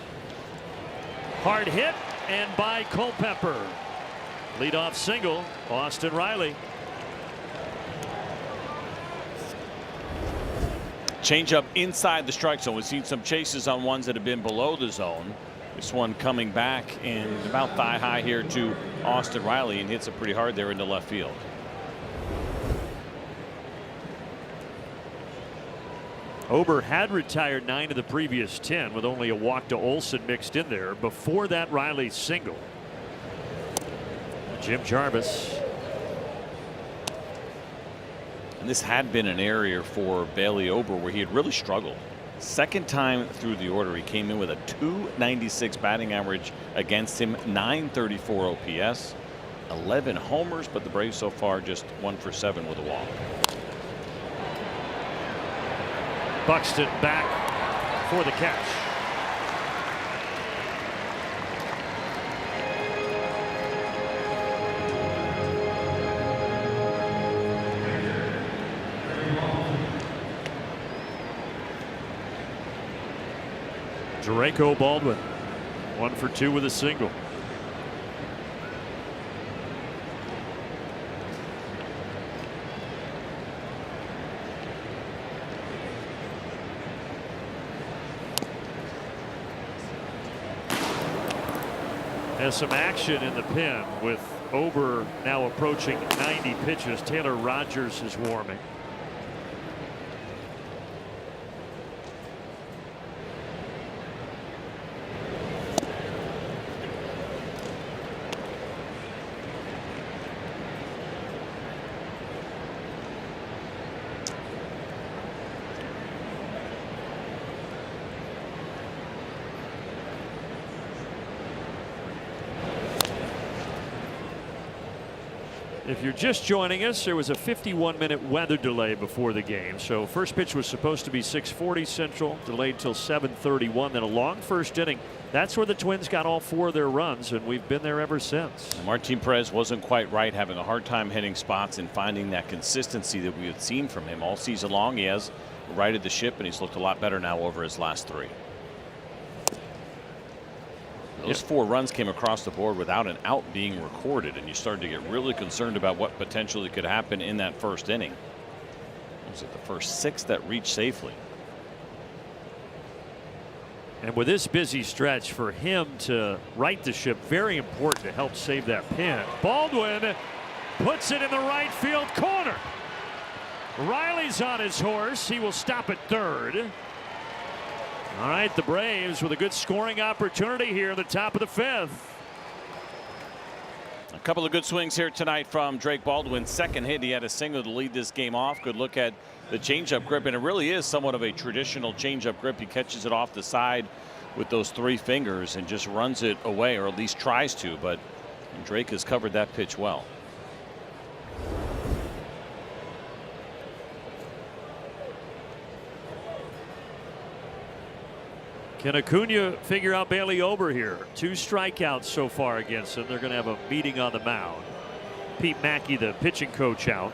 Hard hit, and by Culpepper. Leadoff single, Austin Riley. Changeup inside the strike zone. We've seen some chases on ones that have been below the zone. This one coming back and about thigh high here to Austin Riley, and hits it pretty hard there into left field. Ober had retired 9 of the previous 10 with only a walk to Olsen mixed in there. Before that, Riley single. Jim Jarvis. And this had been an area for Bailey Ober where he had really struggled. Second time through the order, he came in with a .296 batting average against him, .934 OPS, 11 homers, but the Braves so far just 1 for 7 with a walk. Buxton back for the catch. Draco Baldwin, 1 for 2 with a single. Has some action in the pen with Ober now approaching 90 pitches. Taylor Rogers is warming. If you're just joining us, there was a 51-minute weather delay before the game. So first pitch was supposed to be 6:40 Central, delayed till 7:31. Then a long first inning. That's where the Twins got all 4 of their runs, and we've been there ever since. Martin Perez wasn't quite right, having a hard time hitting spots and finding that consistency that we had seen from him all season long. He has righted the ship, and he's looked a lot better now over his last 3. Those 4 runs came across the board without an out being recorded, and you started to get really concerned about what potentially could happen in that first inning. Was it the first 6 that reached safely? And with this busy stretch, for him to right the ship, very important to help save that pin. Baldwin puts it in the right field corner. Riley's on his horse. He will stop at third. All right, the Braves with a good scoring opportunity here at the top of the 5th. A couple of good swings here tonight from Drake Baldwin. Second hit, he had a single to lead this game off. Good look at the changeup grip, and it really is somewhat of a traditional changeup grip. He catches it off the side with those 3 fingers and just runs it away, or at least tries to, but Drake has covered that pitch well. Can Acuna figure out Bailey Ober here? 2 strikeouts so far against him. They're going to have a meeting on the mound. Pete Mackey, the pitching coach, out.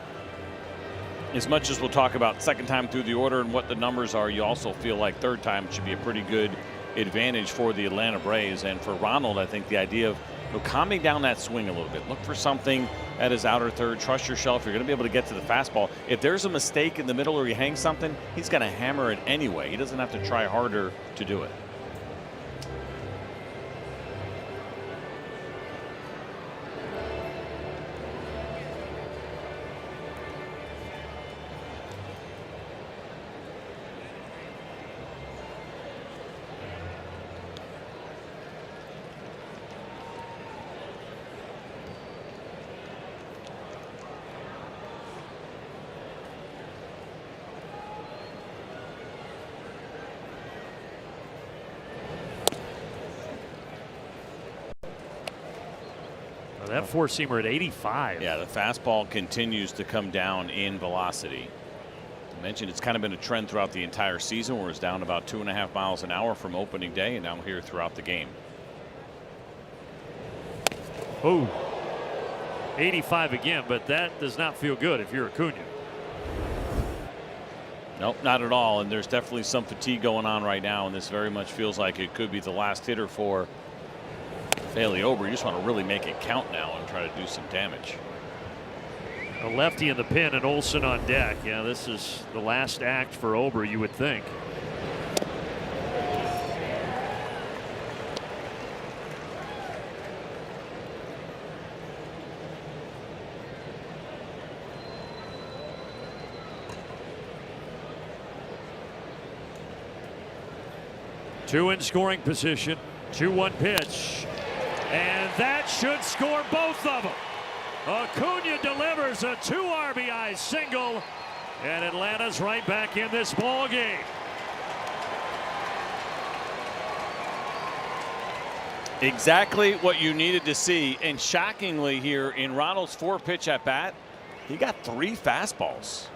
As much as we'll talk about second time through the order and what the numbers are, you also feel like third time should be a pretty good advantage for the Atlanta Braves. And for Ronald, I think the idea of calming down that swing a little bit. Look for something at his outer third. Trust yourself. You're going to be able to get to the fastball. If there's a mistake in the middle or you hang something, he's going to hammer it anyway. He doesn't have to try harder to do it. That 4-seamer at 85. Yeah, the fastball continues to come down in velocity. I mentioned it's kind of been a trend throughout the entire season, where it's down about 2.5 miles an hour from opening day, and now here throughout the game. Oh, 85 again, but that does not feel good if you're Acuna. Nope, not at all. And there's definitely some fatigue going on right now, and this very much feels like it could be the last hitter for Bailey Ober. You just want to really make it count now and try to do some damage. A lefty in the pen and Olsen on deck. Yeah, this is the last act for Ober, you would think. Two in scoring position. 2-1 pitch. And that should score both of them. Acuna delivers a 2 RBI single, and Atlanta's right back in this ball game. Exactly what you needed to see, and shockingly here in Ronald's 4-pitch at bat, he got 3 fastballs,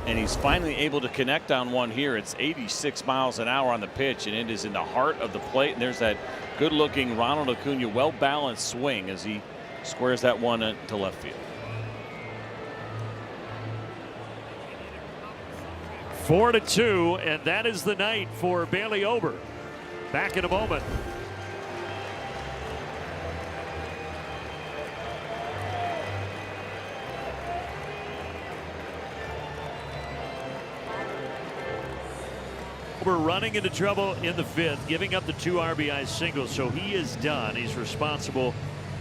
and he's finally able to connect on one here. It's 86 miles an hour on the pitch, and it is in the heart of the plate, and there's that good-looking Ronald Acuna well-balanced swing as he squares that one to left field. 4-2, and that is the night for Bailey Ober. Back in a moment. We're running into trouble in the 5th, giving up the 2 RBI singles, so he is done. He's responsible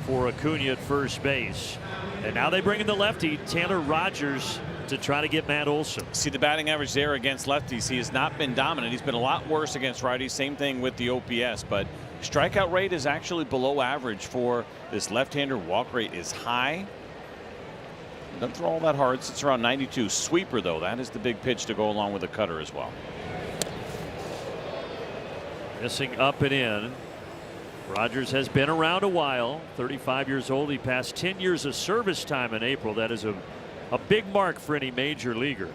for Acuna at first base. And now they bring in the lefty, Taylor Rogers, to try to get Matt Olson. See the batting average there against lefties. He has not been dominant. He's been a lot worse against righties. Same thing with the OPS, but strikeout rate is actually below average for this left-hander. Walk rate is high. Doesn't throw all that hard. It's around 92. Sweeper, though, that is the big pitch to go along with the cutter as well. Missing up and in. Rogers has been around a while, 35 years old. He passed 10 years of service time in April. That is a big mark for any major leaguer.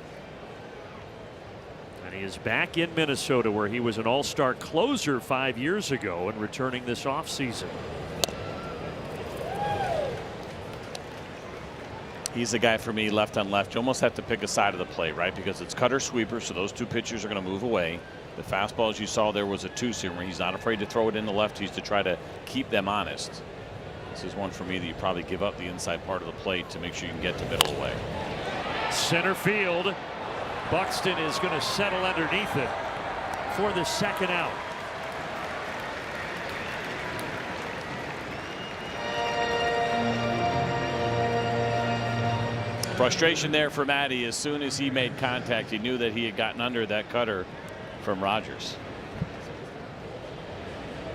And he is back in Minnesota, where he was an all-star closer 5 years ago and returning this offseason. He's the guy for me, left on left. You almost have to pick a side of the plate, right? Because it's cutter sweeper, so those two pitchers are going to move away. The fastball, as you saw, there was a two-seamer. He's not afraid to throw it in the lefties to try to keep them honest. This is one for me that you probably give up the inside part of the plate to make sure you can get to middle away. Center field. Buxton is going to settle underneath it for the second out. Frustration there for Matty. As soon as he made contact, he knew that he had gotten under that cutter from Rogers.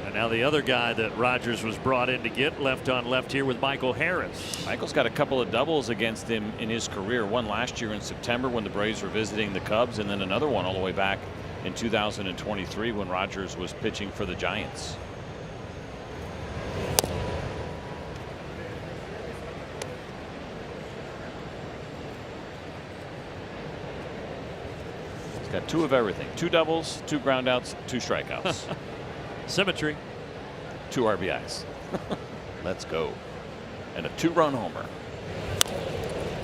And now the other guy that Rogers was brought in to get, left on left here with Michael Harris. Michael's got a couple of doubles against him in his career. One last year in September when the Braves were visiting the Cubs, and then another one all the way back in 2023 when Rogers was pitching for the Giants. Got 2 of everything. 2 doubles, 2 groundouts, 2 strikeouts. Symmetry. 2 RBIs. Let's go. And a 2-run homer.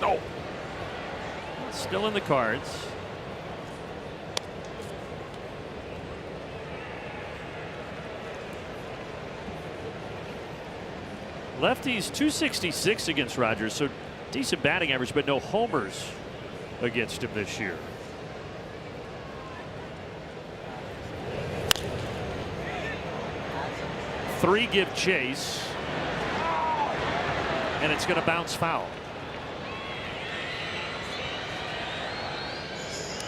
No. Still in the cards. Lefties 266 against Rogers, so decent batting average, but no homers against him this year. Three give chase, and it's going to bounce foul.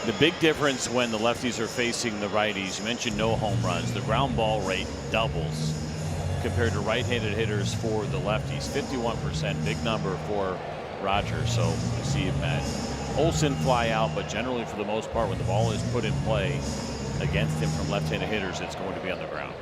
The big difference when the lefties are facing the righties, you mentioned no home runs. The ground ball rate doubles compared to right-handed hitters for the lefties. 51%, big number for Rogers. So you see Matt Olson fly out, but generally for the most part, when the ball is put in play against him from left-handed hitters, it's going to be on the ground.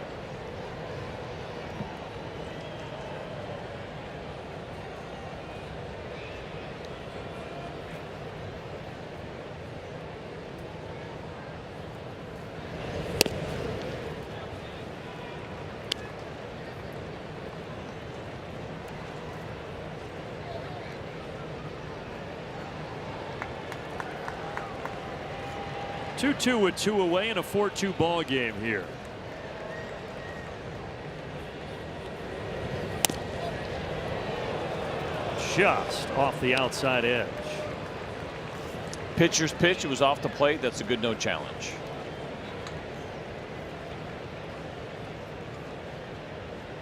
Two with 2 away in a 4-2 ball game here. Just off the outside edge. Pitcher's pitch. It was off the plate. That's a good no challenge.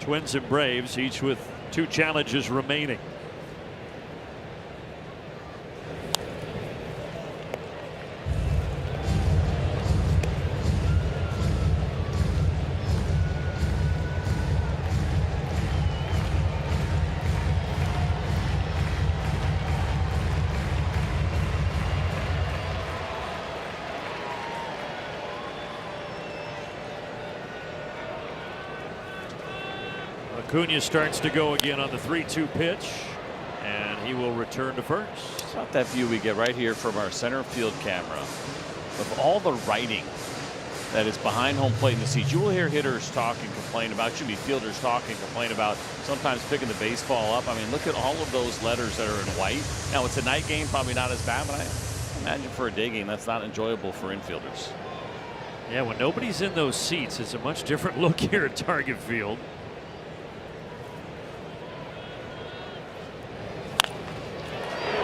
Twins and Braves each with 2 challenges remaining. Acuna starts to go again on the 3-2 pitch, and he will return to first. It's not that view we get right here from our center field camera of all the writing that is behind home plate in the seats. You will hear hitters talk and complain about, should be fielders talk and complain about sometimes picking the baseball up. I mean, look at all of those letters that are in white. Now it's a night game, probably not as bad, but I imagine for a day game that's not enjoyable for infielders. Yeah, when nobody's in those seats, it's a much different look here at Target Field.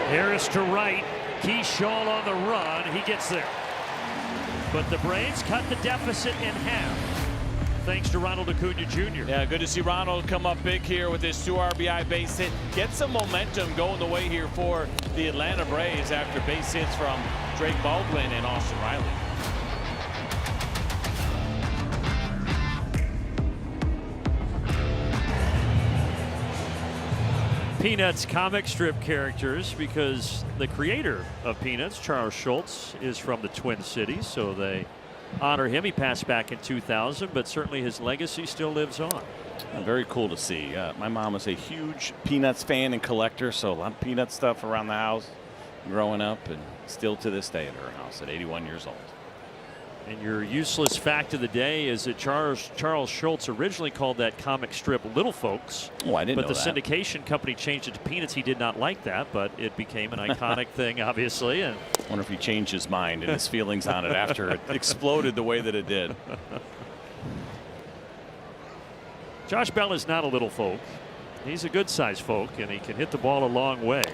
Harris to right. Keyshaw on the run. He gets there. But the Braves cut the deficit in half, thanks to Ronald Acuna Jr. Yeah, good to see Ronald come up big here with his 2 RBI base hit. Get some momentum going the way here for the Atlanta Braves after base hits from Drake Baldwin and Austin Riley. Peanuts comic strip characters, because the creator of Peanuts, Charles Schultz, is from the Twin Cities, so they honor him. He passed back in 2000, but certainly his legacy still lives on. Very cool to see. My mom was a huge Peanuts fan and collector, so a lot of Peanut stuff around the house growing up, and still to this day at her house at 81 years old. And your useless fact of the day is that Charles Schultz originally called that comic strip Little Folks. Oh, I didn't know But the that. syndication company changed it to Peanuts. He did not like that, but it became an iconic thing, obviously. And I wonder if he changed his mind and his feelings on it after it exploded the way that it did. Josh Bell is not a little folk. He's a good-sized folk, and he can hit the ball a long way.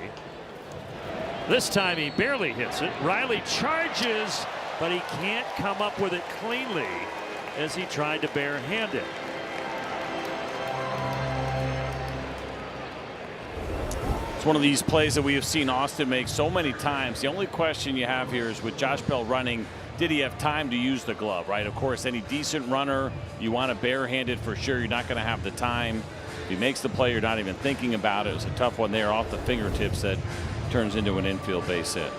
This time he barely hits it. Riley charges, but he can't come up with it cleanly as he tried to barehand it. It's one of these plays that we have seen Austin make so many times. The only question you have here is, with Josh Bell running, did he have time to use the glove, right? Of course, any decent runner, you want to barehand it for sure. You're not going to have the time. If he makes the play, you're not even thinking about it. It was a tough one there off the fingertips that turns into an infield base hit.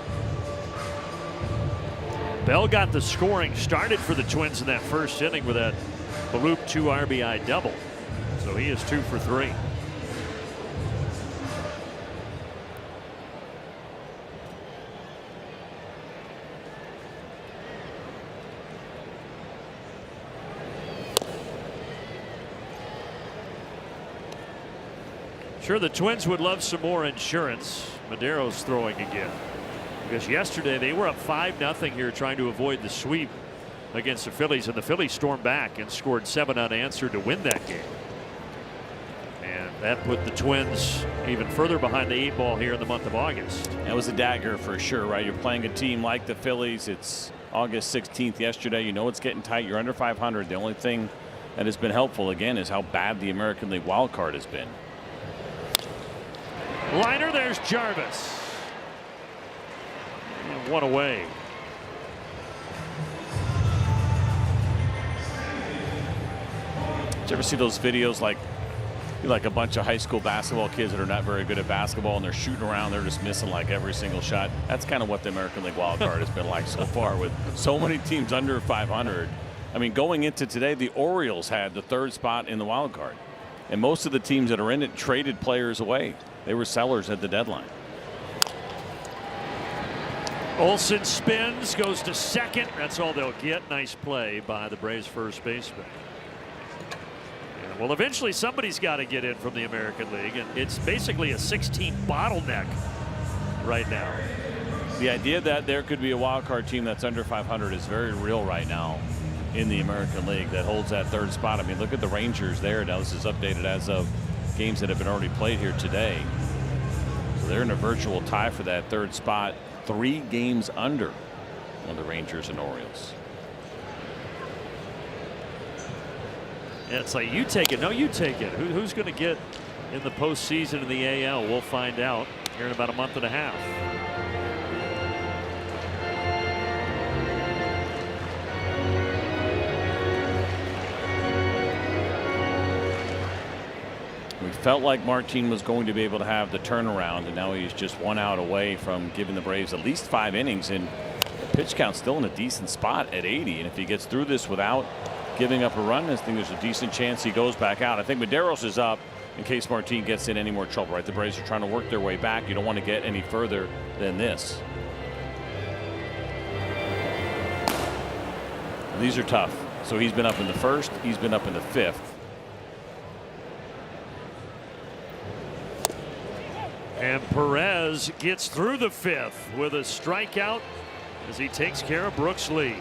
Bell got the scoring started for the Twins in that first inning with that Balup 2 RBI double. So he is 2 for 3. Sure, the Twins would love some more insurance. Madero's throwing again, because yesterday they were up 5-0 here trying to avoid the sweep against the Phillies, and the Phillies stormed back and scored 7 unanswered to win that game. And that put the Twins even further behind the 8 ball here in the month of August. That was a dagger for sure, right? You're playing a team like the Phillies. It's August 16th yesterday. You know it's getting tight. You're under 500. The only thing that has been helpful, again, is how bad the American League wild card has been. Liner, there's Jarvis. And 1 away. Did you ever see those videos like a bunch of high school basketball kids that are not very good at basketball, and they're shooting around, they're just missing like every single shot? That's kind of what the American League wild card has been like so far, with so many teams under 500. I mean, going into today, the Orioles had the 3rd spot in the wild card, and most of the teams that are in it traded players away. They were sellers at the deadline. Olsen spins, goes to second. That's all they'll get. Nice play by the Braves first baseman. Yeah, well, eventually somebody's got to get in from the American League, and it's basically a 16 bottleneck right now. The idea that there could be a wild card team that's under 500 is very real right now in the American League, that holds that 3rd spot. I mean, look at the Rangers there. Now this is updated as of games that have been already played here today. So they're in a virtual tie for that 3rd spot, 3 games under on the Rangers and Orioles. Yeah, it's like, you take it. No, you take it. Who's going to get in the postseason in the AL? We'll find out here in about a month and a half. We felt like Martin was going to be able to have the turnaround, and now he's just 1 out away from giving the Braves at least 5 innings, and the pitch count still in a decent spot at 80. And if he gets through this without giving up a run, I think there's a decent chance he goes back out. I think Maderos is up in case Martin gets in any more trouble, right? The Braves are trying to work their way back. You don't want to get any further than this. These are tough. So he's been up in the 1st, he's been up in the 5th. And Perez gets through the 5th with a strikeout as he takes care of Brooks Lee.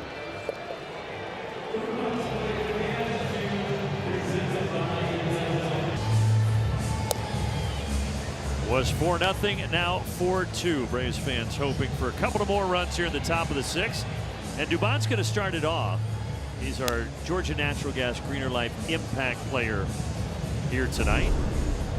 Was 4-0, now 4-2. Braves fans hoping for a couple of more runs here in the top of the sixth. And Dubon's going to start it off. He's our Georgia Natural Gas Greener Life impact player here tonight.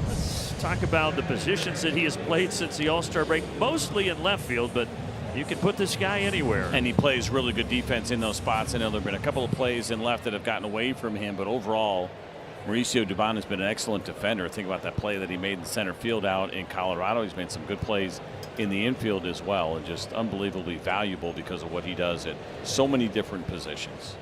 Let's talk about the positions that he has played since the All-Star break, mostly in left field, but you can put this guy anywhere. And he plays really good defense in those spots. I know there have been a couple of plays in left that have gotten away from him, but overall, Mauricio Dubon has been an excellent defender. Think about that play that he made in center field out in Colorado. He's made some good plays in the infield as well, and just unbelievably valuable because of what he does at so many different positions.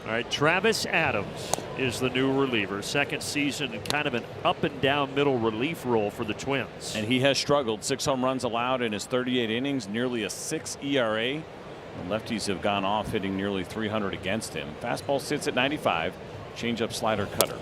All right, Travis Adams is the new reliever. Second season in kind of an up and down middle relief role for the Twins. And he has struggled. 6 home runs allowed in his 38 innings, nearly a 6 ERA. The lefties have gone off hitting nearly 300 against him. Fastball sits at 95. Changeup, slider, cutter.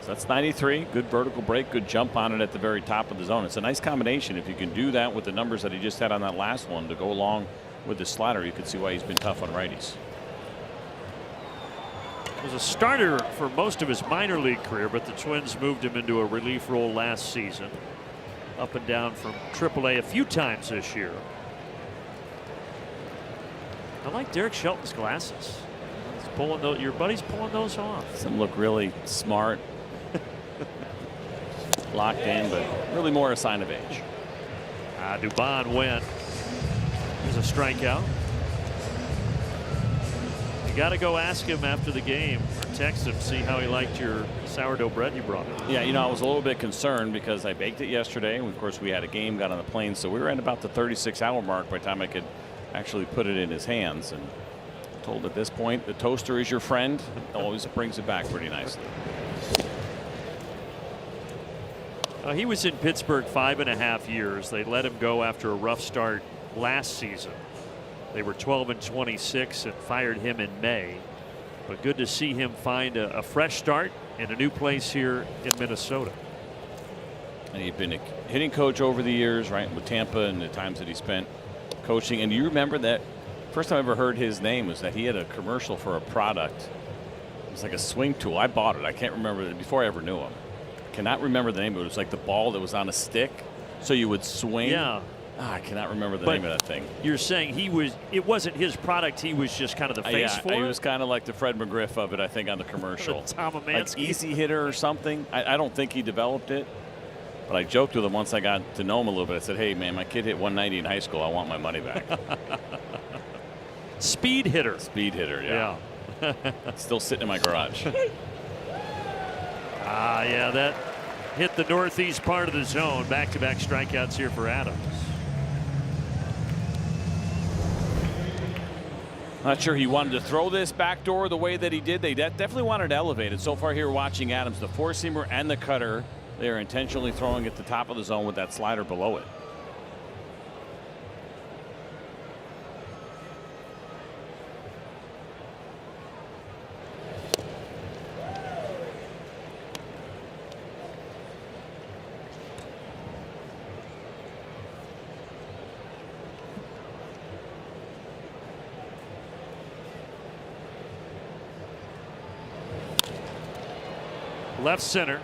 That's 93. Good vertical break, good jump on it at the very top of the zone. It's a nice combination. If you can do that with the numbers that he just had on that last one to go along with the slider, you can see why he's been tough on righties. Was a starter for most of his minor league career, but the Twins moved him into a relief role last season. Up and down from AAA a few times this year. I like Derek Shelton's glasses. He's pulling those, your buddy's pulling those off. Some look really smart. Locked in, but really more a sign of age. Dubon went. There's a strikeout. You got to go ask him after the game or text him, see how he liked your sourdough bread you brought him. Yeah, you know, I was a little bit concerned because I baked it yesterday. And of course, we had a game, got on the plane, so we were at about the 36-hour mark by the time I could actually put it in his hands. And told at this point, the toaster is your friend. Always brings it back pretty nicely. He was in Pittsburgh 5.5 years. They let him go after a rough start last season. They were 12-26 and fired him in May. But good to see him find a fresh start in a new place here in Minnesota. And he'd been a hitting coach over the years, right, with Tampa and the times that he spent coaching. And do you remember that first time I ever heard his name was that he had a commercial for a product. It was like a swing tool. I bought it. I can't remember it before I ever knew him. Cannot remember the name, but it was like the ball that was on a stick, so you would swing. Yeah. I cannot remember the name of that thing. You're saying it wasn't his product, he was just kind of the face for it? He was kind of like the Fred McGriff of it, I think, on the commercial. Tom Amansky. Like Easy Hitter or something. I don't think he developed it, but I joked with him once I got to know him a little bit. I said, hey, man, my kid hit 190 in high school. I want my money back. Speed hitter. Speed hitter, yeah. Still sitting in my garage. Yeah, that hit the northeast part of the zone. Back-to-back strikeouts here for Adams. Not sure he wanted to throw this backdoor the way that he did. They definitely wanted to elevate it. So far here watching Adams, the four-seamer and the cutter, they are intentionally throwing at the top of the zone with that slider below it. Left center.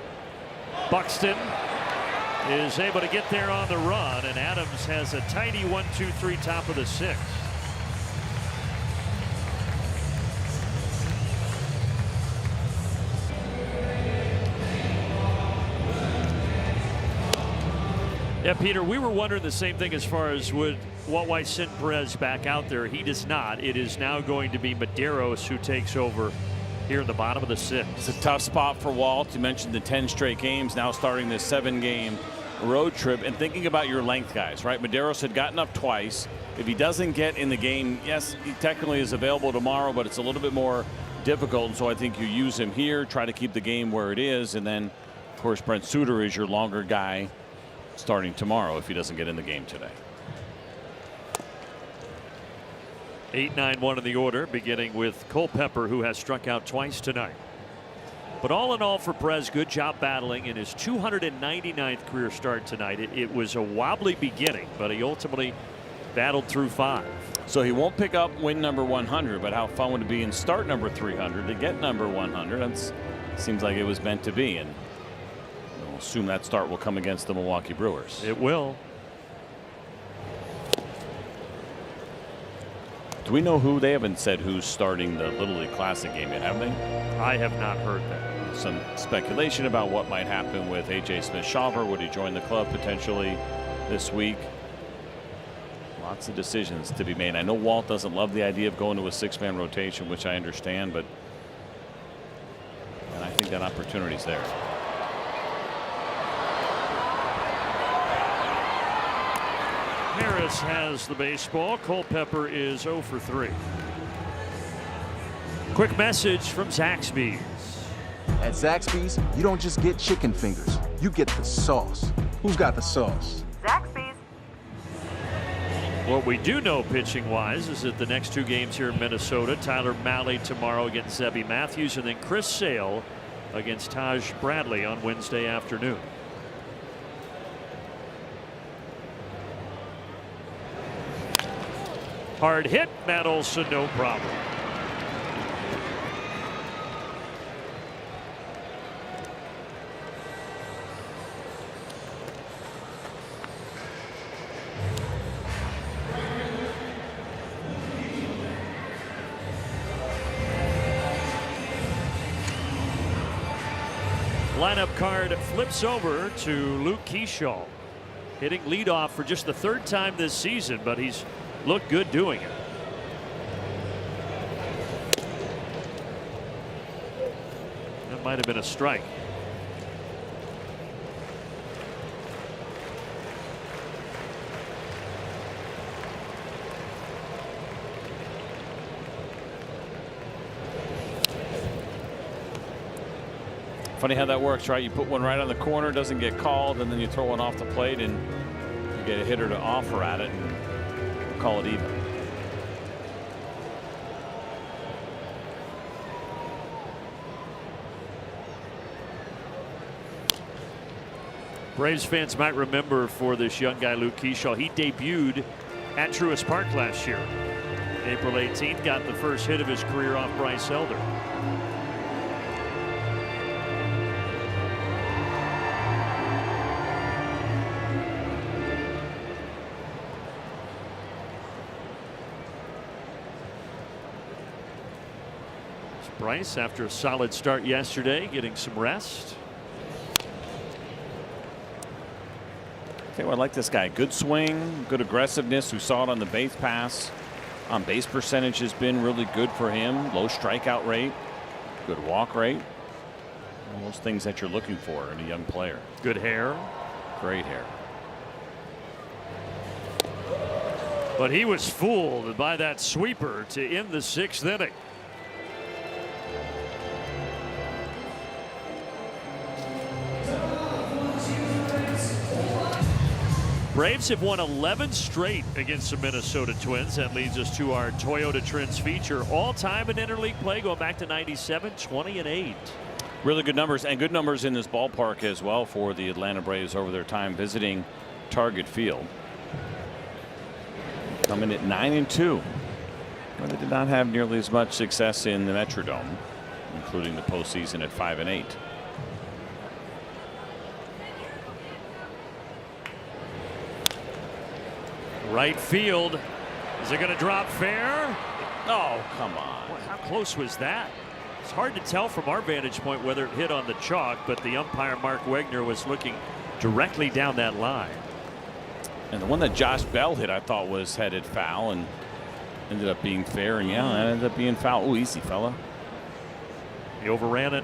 Buxton is able to get there on the run, and Adams has a tidy 1-2-3 top of the sixth. Yeah, Peter, we were wondering the same thing as far as would Walt White send Perez back out there. He does not. It is now going to be Medeiros who takes over here in the bottom of the sixth. It's a tough spot for Walt. You mentioned the 10 straight games, now starting this 7-game road trip, and thinking about your length guys, right? Medeiros had gotten up twice. If he doesn't get in the game, yes, he technically is available tomorrow, but it's a little bit more difficult, and so I think you use him here, try to keep the game where it is, and then, of course, Brent Suter is your longer guy starting tomorrow if he doesn't get in the game today. 8-9-1 in the order, beginning with Culpepper, who has struck out twice tonight. But all in all for Perez, good job battling in his 299th career start tonight. It was a wobbly beginning, but he ultimately battled through 5. So he won't pick up win number 100, but how fun would it be in start number 300 to get number 100? That seems like it was meant to be, and we'll assume that start will come against the Milwaukee Brewers. It will. Do we know who? They haven't said who's starting the Little League Classic game yet, have they? I have not heard that. Some speculation about what might happen with A.J. Smith-Shawver. Would he join the club potentially this week? Lots of decisions to be made. I know Walt doesn't love the idea of going to a 6-man rotation, which I understand, but I think that opportunity's there. Harris has the baseball. Culpepper is 0 for 3. Quick message from Zaxby's. At Zaxby's, you don't just get chicken fingers, you get the sauce. Who's got the sauce? Zaxby's. What we do know pitching wise is that the next 2 games here in Minnesota, Tyler Mahle tomorrow against Zebby Matthews, and then Chris Sale against Taj Bradley on Wednesday afternoon. Hard hit, Matt Olson, no problem. Lineup card flips over to Luke Keyshaw, hitting leadoff for just the 3rd time this season, but he's looked good doing it. That might have been a strike. Funny how that works, right? You put one right on the corner, doesn't get called, and then you throw one off the plate and you get a hitter to offer at it and call it even. Braves fans might remember for this young guy, Luke Keyshaw, he debuted at Truist Park last year. April 18th, got the first hit of his career off Bryce Elder. Bryce, after a solid start yesterday, getting some rest. Okay, well, I like this guy. Good swing, good aggressiveness. We saw it on the base pass. On base percentage has been really good for him. Low strikeout rate, good walk rate. All those things that you're looking for in a young player. Good hair. Great hair. But he was fooled by that sweeper to end the 6th inning. Braves have won 11 straight against the Minnesota Twins. That leads us to our Toyota Trends feature. All-time in interleague play going back to 97, 20-8. Really good numbers, and good numbers in this ballpark as well for the Atlanta Braves over their time visiting Target Field. Coming at 9-2. Well, they did not have nearly as much success in the Metrodome, including the postseason at 5-8. Right field. Is it going to drop fair? Oh, come on. Boy, how close was that? It's hard to tell from our vantage point whether it hit on the chalk, but the umpire Mark Wegner was looking directly down that line. And the one that Josh Bell hit, I thought was headed foul and ended up being fair. And yeah, that ended up being foul. Oh, easy, fella. He overran it.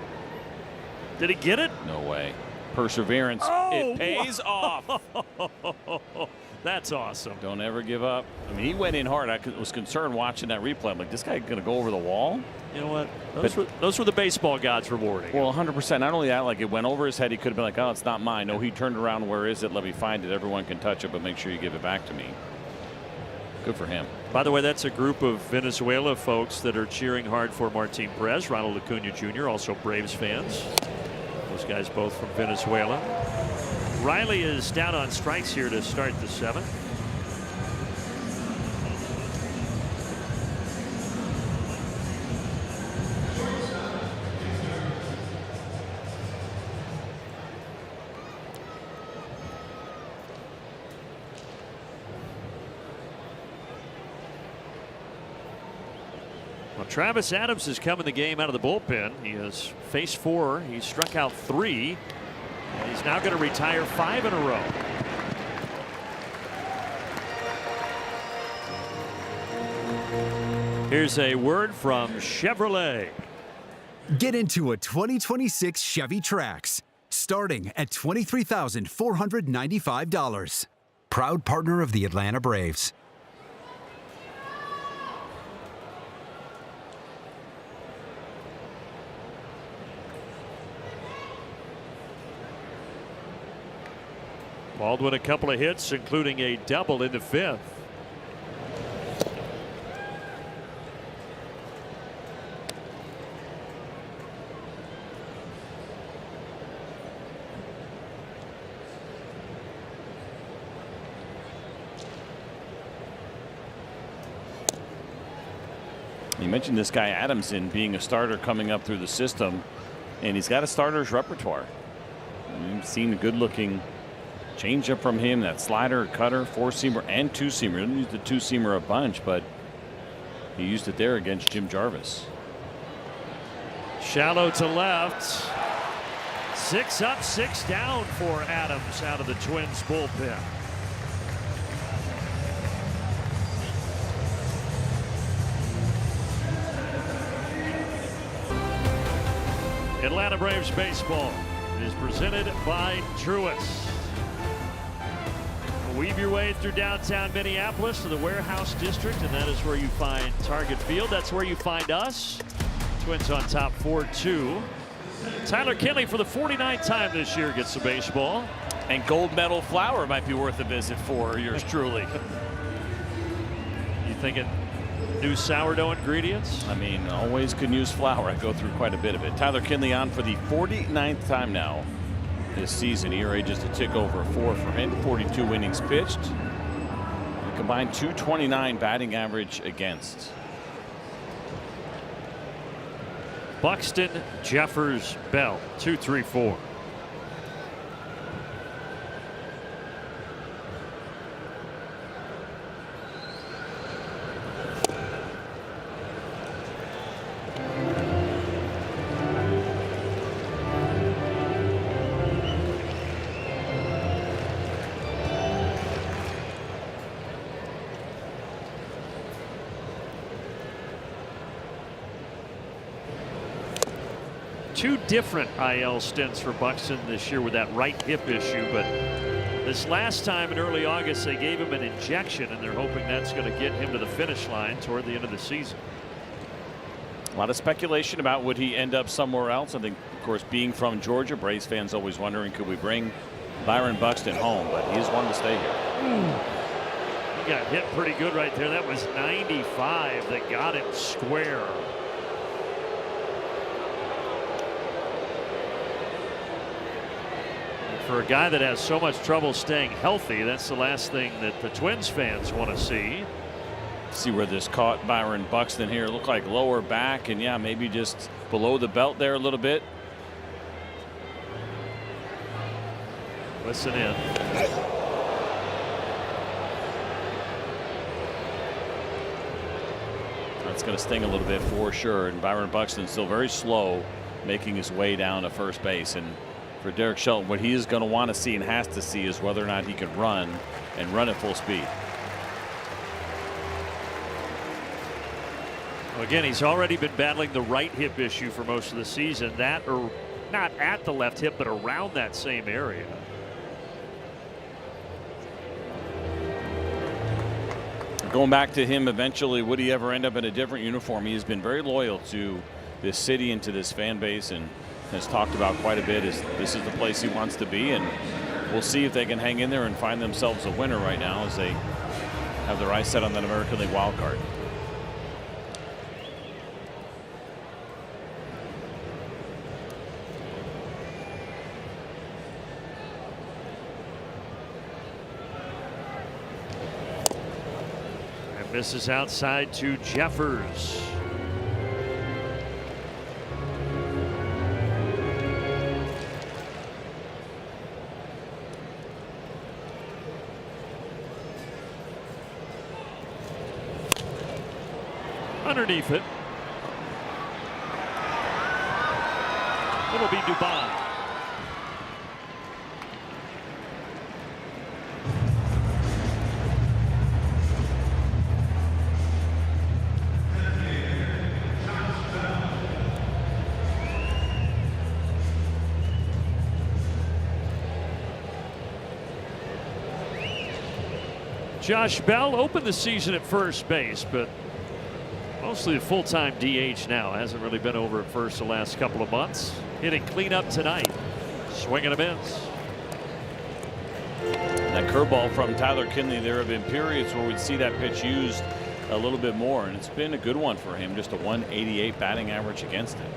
Did he get it? No way. Perseverance. Oh, it pays off. That's awesome. Don't ever give up. I mean, he went in hard. I was concerned watching that replay. I'm like, this guy going to go over the wall? You know what? Those were the baseball gods rewarding. Well, 100%. Not only that, like it went over his head. He could have been like, oh, it's not mine. No, he turned around. Where is it? Let me find it. Everyone can touch it, but make sure you give it back to me. Good for him. By the way, that's a group of Venezuela folks that are cheering hard for Martin Perez. Ronald Acuna Jr., also Braves fans. Those guys both from Venezuela. Riley is down on strikes here to start the 7th. Well, Travis Adams has come in the game out of the bullpen. He has faced 4. He struck out 3. And he's now going to retire 5 in a row. Here's a word from Chevrolet. Get into a 2026 Chevy Trax, starting at $23,495. Proud partner of the Atlanta Braves. Baldwin a couple of hits, including a double in the 5th. You mentioned this guy Adamson being a starter coming up through the system, and he's got a starter's repertoire. You've seen a good-looking changeup from him, that slider, cutter, 4-seamer, and 2-seamer. He didn't use the 2-seamer a bunch, but he used it there against Jim Jarvis. Shallow to left. 6 up, 6 down for Adams out of the Twins bullpen. Atlanta Braves baseball is presented by Truist. Weave your way through downtown Minneapolis to the Warehouse District, and that is where you find Target Field. That's where you find us. Twins on top 4-2. Tyler Kinley for the 49th time this year gets the baseball. And gold medal flower might be worth a visit for yours truly. You thinking new sourdough ingredients? I mean, always can use flour. I go through quite a bit of it. Tyler Kinley on for the 49th time now this season. ERA just a tick over 4 for him. 42 innings pitched. A combined .229 batting average against. Buxton, Jeffers, Bell, 2, 3, 4. Two different IL stints for Buxton this year with that right hip issue, but this last time in early August they gave him an injection, and they're hoping that's going to get him to the finish line toward the end of the season. A lot of speculation about would he end up somewhere else. I think, of course, being from Georgia, Braves fans always wondering, could we bring Byron Buxton home? But he just wanted to stay here. He got hit pretty good right there. That was 95 that got him square. For a guy that has so much trouble staying healthy, that's the last thing that the Twins fans want to see. See where this caught Byron Buxton here. Looked like lower back, and yeah, maybe just below the belt there a little bit. Listen in. That's going to sting a little bit for sure. And Byron Buxton still very slow, making his way down to first base. And for Derek Shelton, what he is going to want to see and has to see is whether or not he can run and run at full speed. Again, he's already been battling the right hip issue for most of the season. That or not at the left hip, but around that same area. Going back to him eventually, would he ever end up in a different uniform? He has been very loyal to this city and to this fan base, and has talked about quite a bit as this is the place he wants to be, and we'll see if they can hang in there and find themselves a winner right now as they have their eyes set on that American League wild card. And misses outside to Jeffers. Underneath it. It'll be Dubon. Josh Bell opened the season at first base, but mostly a full-time DH now. Hasn't really been over at first the last couple of months. Hitting cleanup tonight. Swing and a miss. That curveball from Tyler Kinley, there have been periods where we'd see that pitch used a little bit more, and it's been a good one for him. Just a 188 batting average against it.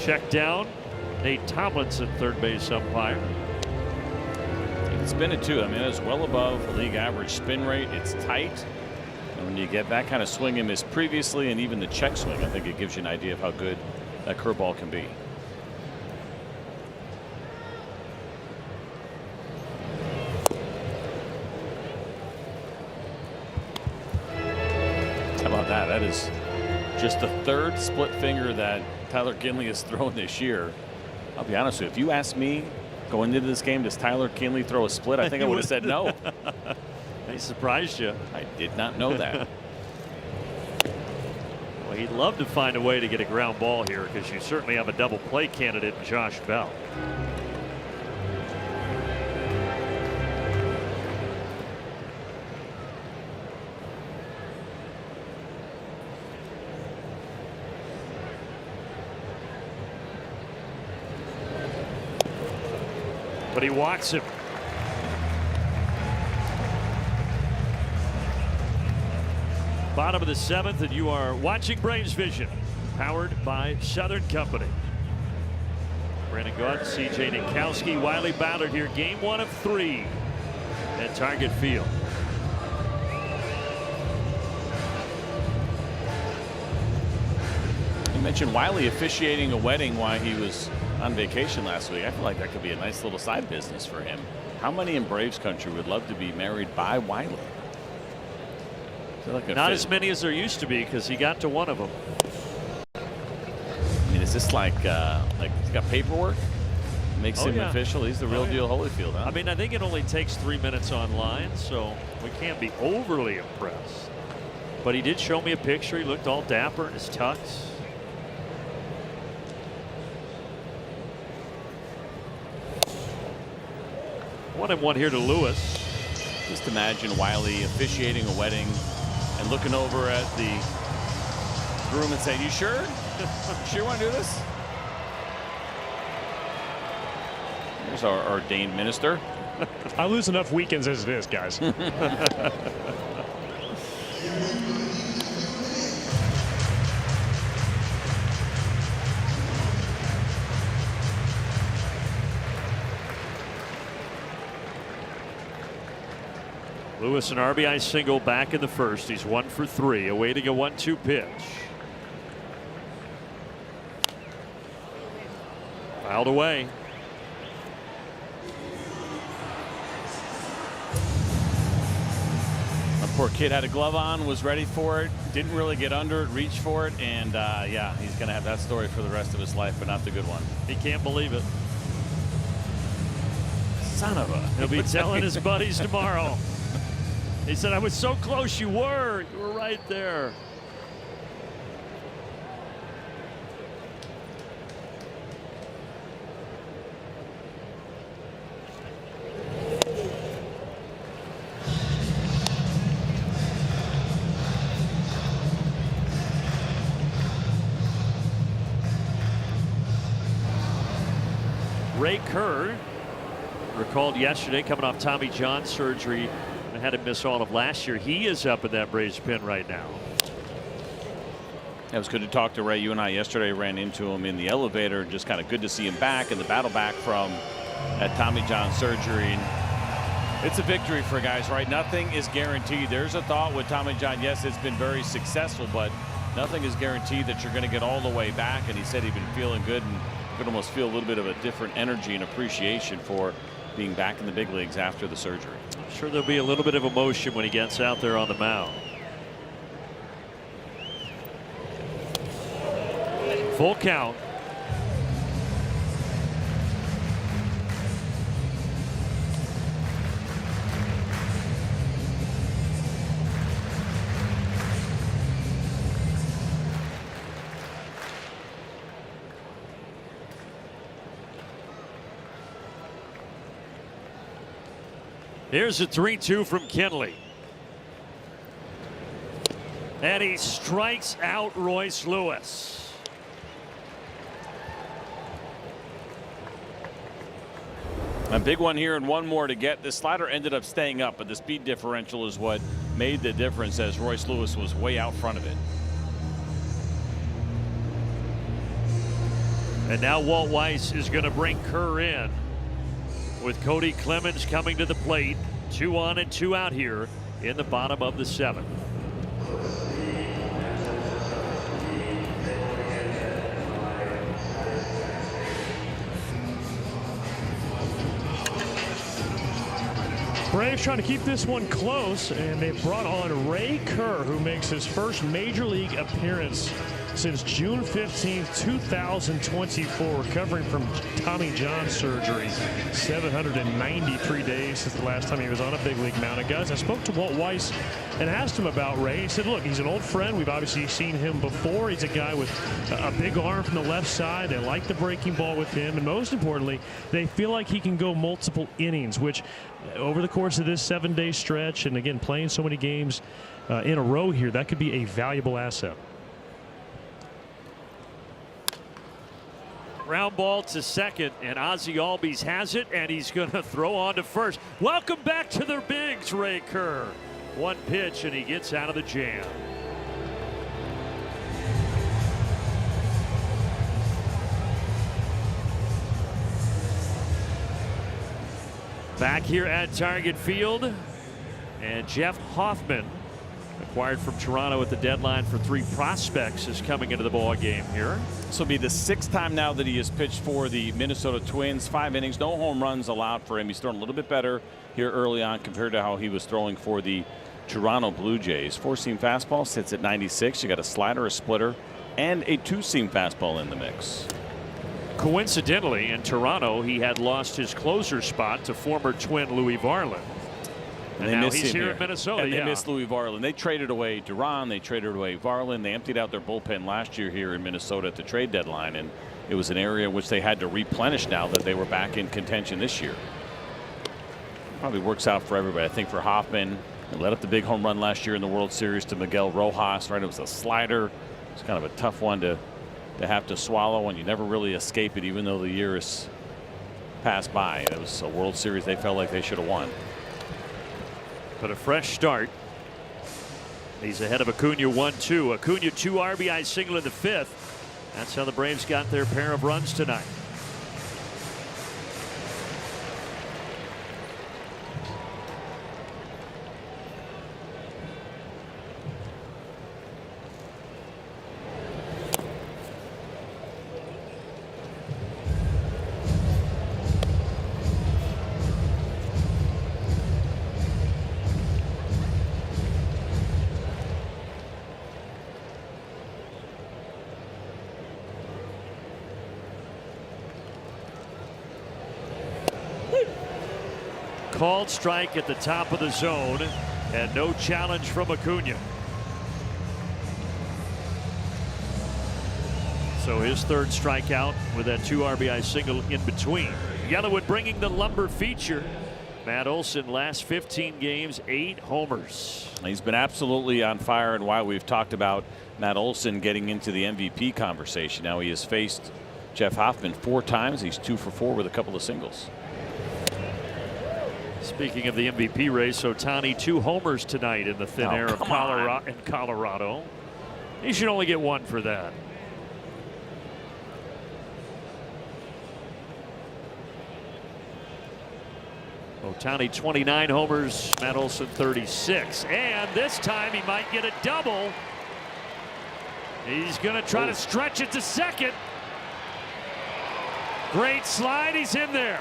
Check down. Nate Tomlinson, third base umpire. It's been a 2. I mean, it's well above the league average spin rate. It's tight. And when you get that kind of swing and miss previously, and even the check swing, I think it gives you an idea of how good that curveball can be. How about that? That is just the third split finger that Tyler Kinley has thrown this year. I'll be honest with you, if you asked me going into this game, does Tyler Kinley throw a split? I think I would have said no. He surprised you. I did not know that. Well, he'd love to find a way to get a ground ball here, because you certainly have a double play candidate in Josh Bell. But he walks him. Bottom of the 7th, and you are watching Braves Vision, powered by Southern Company. Brandon Gaudin, C.J. Ninkowski, Wiley Ballard here. Game 1 of 3 at Target Field. You mentioned Wiley officiating a wedding while he was on vacation last week. I feel like that could be a nice little side business for him. How many in Braves country would love to be married by Wiley? Like not as many as there used to be, because he got to one of them. I mean, is this like he's got paperwork? Makes him official. He's the real deal Holyfield, huh? I mean, I think it only takes 3 minutes online, so we can't be overly impressed. But he did show me a picture. He looked all dapper in his tux. 1-1 here to Lewis. Just imagine Wiley officiating a wedding and looking over at the groom and saying, "You sure? You sure you want to do this?" There's our ordained minister. I lose enough weekends as it is, guys. Lewis, an RBI single back in the first. He's 1 for 3, awaiting a 1-2 pitch. Fouled away. The poor kid had a glove on, was ready for it, didn't really get under it, reach for it, and yeah, he's going to have that story for the rest of his life, but not the good one. He can't believe it. Son of a. He'll be telling his buddies tomorrow. He said, I was so close. You were right there. Ray Kerr, recalled yesterday, coming off Tommy John surgery and had to miss all of last year. He is up in that Braves pen right now. It was good to talk to Ray. You and I yesterday ran into him in the elevator. Just kind of good to see him back in the battle back from that Tommy John surgery. And it's a victory for guys, right? Nothing is guaranteed. There's a thought with Tommy John. Yes, it's been very successful, but nothing is guaranteed that you're going to get all the way back. And he said he'd been feeling good, and you could almost feel a little bit of a different energy and appreciation for being back in the big leagues after the surgery. I'm sure there'll be a little bit of emotion when he gets out there on the mound. Full count. Here's a 3-2 from Kenley. And he strikes out Royce Lewis. A big one here and one more to get. The slider ended up staying up, but the speed differential is what made the difference as Royce Lewis was way out front of it. And now Walt Weiss is going to bring Kerr in, with Cody Clemens coming to the plate. 2 on and 2 out here in the bottom of the 7th. Braves trying to keep this one close, and they brought on Ray Kerr, who makes his first major league appearance since June 15th, 2024, recovering from Tommy John surgery. 793 days since the last time he was on a big league mound. And guys, I spoke to Walt Weiss and asked him about Ray. He said, look, he's an old friend. We've obviously seen him before. He's a guy with a big arm from the left side. They like the breaking ball with him. And most importantly, they feel like he can go multiple innings, which over the course of this 7-day stretch, and again, playing so many games in a row here, that could be a valuable asset. Ground ball to second, and Ozzie Albies has it, and he's going to throw on to first. Welcome back to the bigs, Ray Kerr. One pitch, and he gets out of the jam. Back here at Target Field, and Jeff Hoffman, acquired from Toronto at the deadline for 3 prospects, is coming into the ball game here. This will be the 6th time now that he has pitched for the Minnesota Twins. 5 innings, no home runs allowed for him. He's throwing a little bit better here early on compared to how he was throwing for the Toronto Blue Jays. 4-seam fastball sits at 96. You got a slider, a splitter, and a 2-seam fastball in the mix. Coincidentally, in Toronto, he had lost his closer spot to former Twin Louis Varland. And now he's here in Minnesota. And they missed Louis Varland. They traded away Duran. They traded away Varland. They emptied out their bullpen last year here in Minnesota at the trade deadline. And it was an area which they had to replenish now that they were back in contention this year. Probably works out for everybody. I think for Hoffman, he let up the big home run last year in the World Series to Miguel Rojas. Right, it was a slider. It's kind of a tough one to have to swallow, and you never really escape it, even though the year has passed by. It was a World Series they felt like they should have won. But a fresh start. He's ahead of Acuna 1-2. Acuna 2 RBI single in the 5th. That's how the Braves got their pair of runs tonight. Called strike at the top of the zone. And no challenge from Acuna. So his third strikeout with that 2 RBI single in between. Yellowwood bringing the lumber feature. Matt Olson, last 15 games, 8 homers. He's been absolutely on fire, and while we've talked about Matt Olson getting into the MVP conversation, now he has faced Jeff Hoffman 4 times. He's 2 for 4 with a couple of singles. Speaking of the MVP race, Ohtani 2 homers tonight in the thin air of Colorado. He should only get 1 for that. Ohtani 29 homers, Matt Olson 36, and this time he might get a double. He's going to try to stretch it to second. Great slide, he's in there.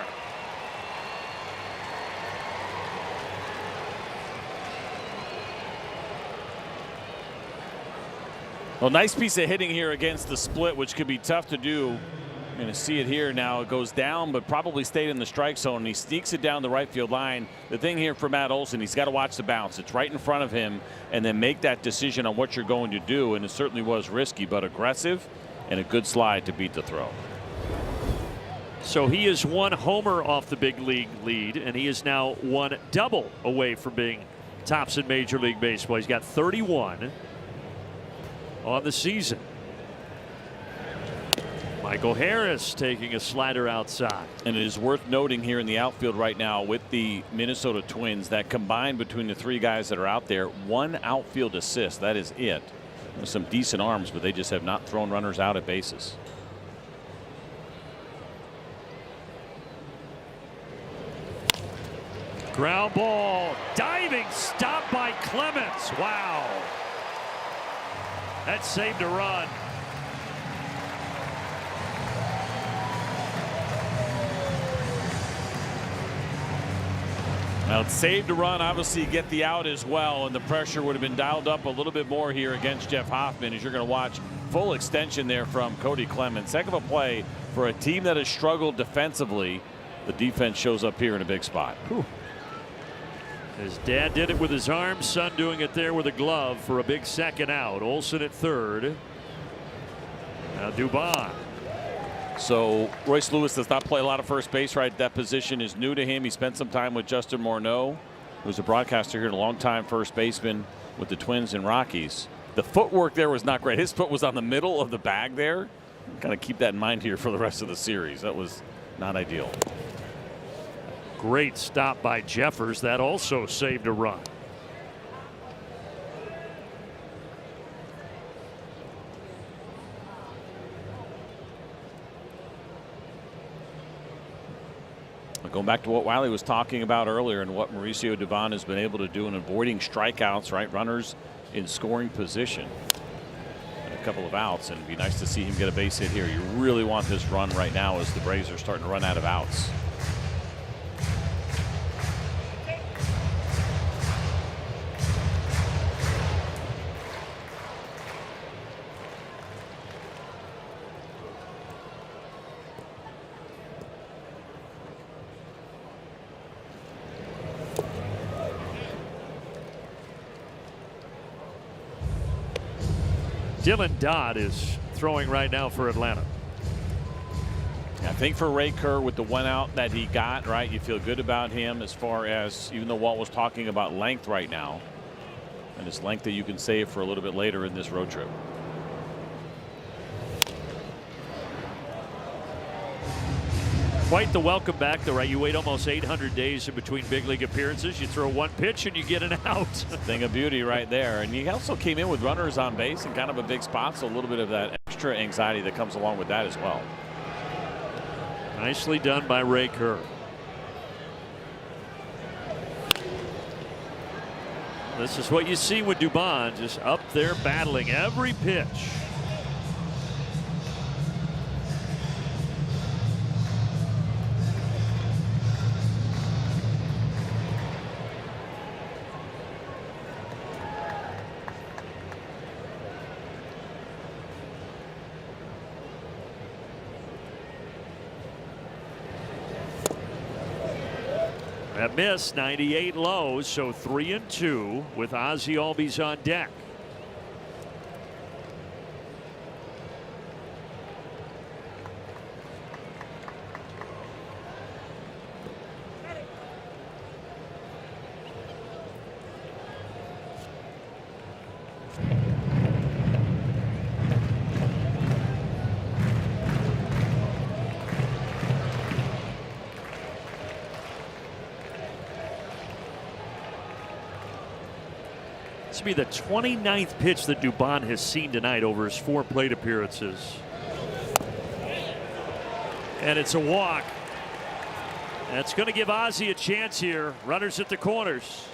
Well, nice piece of hitting here against the split, which could be tough to do. You're going to see it here now. It goes down, but probably stayed in the strike zone, and he sneaks it down the right field line. The thing here for Matt Olson, he's got to watch the bounce. It's right in front of him, and then make that decision on what you're going to do. And it certainly was risky, but aggressive, and a good slide to beat the throw. So he is 1 homer off the big league lead, and he is now 1 double away from being tops in Major League Baseball. He's got 31 on the season. Michael Harris taking a slider outside. And it is worth noting here in the outfield right now with the Minnesota Twins that combined between the 3 guys that are out there, 1 outfield assist. That is it. With some decent arms, but they just have not thrown runners out at bases. Ground ball, diving stop by Clemens. Wow. That saved a run. Now it's saved a run, obviously get the out as well, and the pressure would have been dialed up a little bit more here against Jeff Hoffman, as you're going to watch full extension there from Cody Clemens. Heck of a play for a team that has struggled defensively. The defense shows up here in a big spot. Whew. His dad did it with his arm, son doing it there with a glove for a big second out. Olson at third. Now Dubon. So Royce Lewis does not play a lot of first base, right? That position is new to him. He spent some time with Justin Morneau, who's a broadcaster here and a long-time first baseman with the Twins and Rockies. The footwork there was not great. His foot was on the middle of the bag there. Kind of keep that in mind here for the rest of the series. That was not ideal. Great stop by Jeffers. That also saved a run. Going back to what Wiley was talking about earlier and what Mauricio Dubon has been able to do in avoiding strikeouts, right? Runners in scoring position. And a couple of outs, and it'd be nice to see him get a base hit here. You really want this run right now as the Braves are starting to run out of outs. Dylan Dodd is throwing right now for Atlanta. I think for Ray Kerr, with the 1 out that he got, right, you feel good about him as far as, even though Walt was talking about length right now, and it's length that you can save for a little bit later in this road trip. Quite the welcome back, though, right? You wait almost 800 days in between big league appearances. You throw 1 pitch and you get an out. Thing of beauty right there. And he also came in with runners on base and kind of a big spot, so a little bit of that extra anxiety that comes along with that as well. Nicely done by Ray Kerr. This is what you see with Dubon, just up there battling every pitch. That miss, 98 low, so 3-2 with Ozzie Albies on deck. This will be the 29th pitch that Dubon has seen tonight over his 4 plate appearances. And it's a walk. That's going to give Ozzie a chance here. Runners at the corners.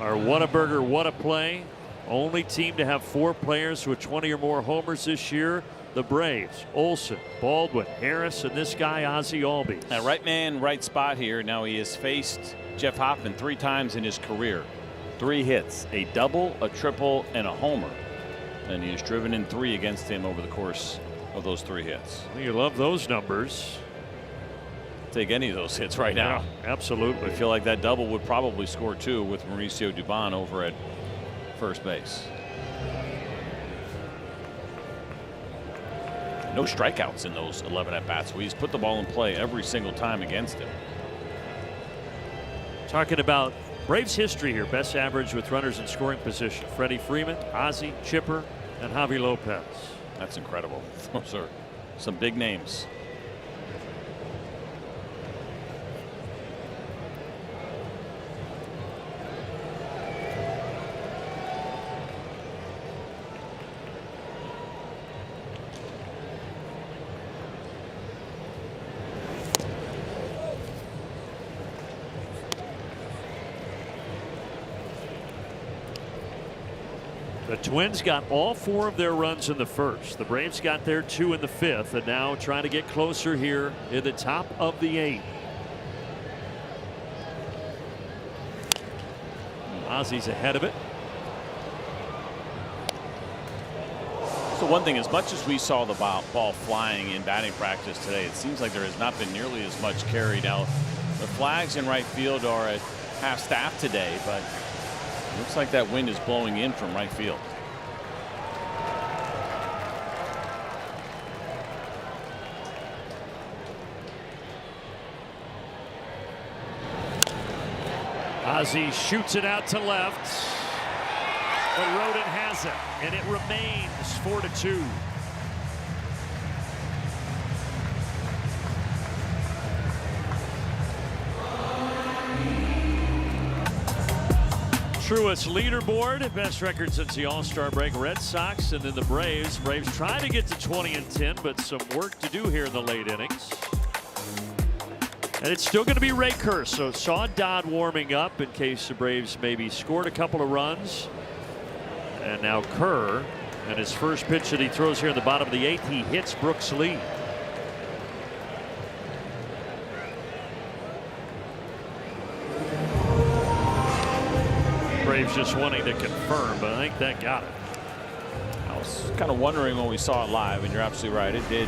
Our Whataburger what a play. Only team to have 4 players with 20 or more homers this year. The Braves. Olson, Baldwin, Harris, and this guy Ozzie Albies. Now, right man, right spot here. Now he has faced Jeff Hoffman 3 times in his career. 3 hits, a double, a triple, and a homer. And he has driven in 3 against him over the course of those 3 hits. Well, you love those numbers. Take any of those hits right now. Yeah, absolutely. I feel like that double would probably score 2 with Mauricio Dubon over at first base. No strikeouts in those 11 at-bats. So he's put the ball in play every single time against him. Talking about Braves history here. Best average with runners in scoring position. Freddie Freeman, Ozzie, Chipper, and Javi Lopez. That's incredible. Those are some big names. The Twins got all 4 of their runs in the first. The Braves got their 2 in the 5th, and now trying to get closer here in the top of the 8th. Ozzie's ahead of it. So one thing, as much as we saw the ball flying in batting practice today, it seems like there has not been nearly as much carried out. The flags in right field are at half staff today, but looks like that wind is blowing in from right field. Ozzie shoots it out to left, but Rodin has it, and it remains 4-2. Truist leaderboard, best record since the All-Star break. Red Sox and then the Braves. Braves trying to get to 20-10, but some work to do here in the late innings. And it's still going to be Ray Kerr, so saw Dodd warming up in case the Braves maybe scored a couple of runs. And now Kerr, and his first pitch that he throws here in the bottom of the 8th, he hits Brooks Lee. Braves just wanting to confirm, but I think that got it. I was kind of wondering when we saw it live, and you're absolutely right. It did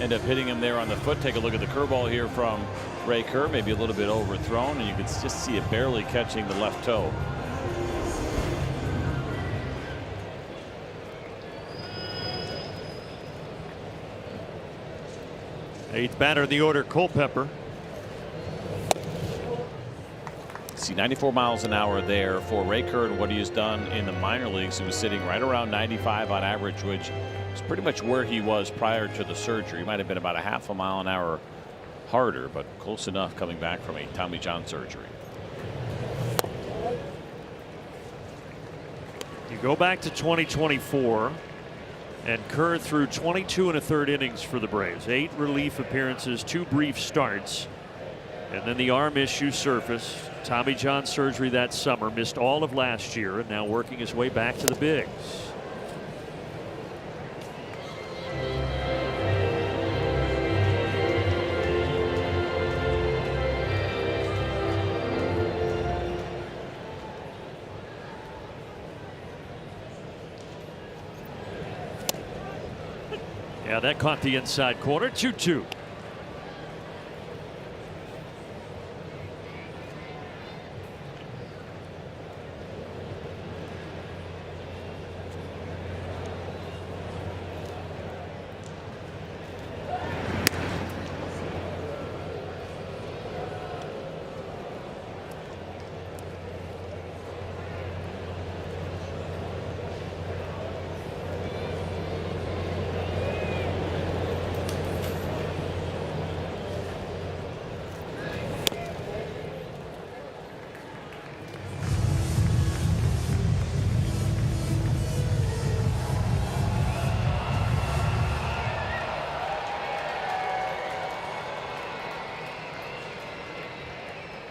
end up hitting him there on the foot. Take a look at the curveball here from Ray Kerr, maybe a little bit overthrown, and you could just see it barely catching the left toe. Eighth batter in the order, Culpepper. See 94 miles an hour there for Ray Kerr, and what he has done in the minor leagues. He was sitting right around 95 on average, which is pretty much where he was prior to the surgery. He might have been about a half a mile an hour harder, but close enough coming back from a Tommy John surgery. You go back to 2024, and Kerr threw 22 1/3 innings for the Braves. 8 relief appearances, 2 brief starts, and then the arm issue surfaced. Tommy John surgery that summer, missed all of last year, and now working his way back to the bigs. Yeah, that caught the inside corner. 2-2.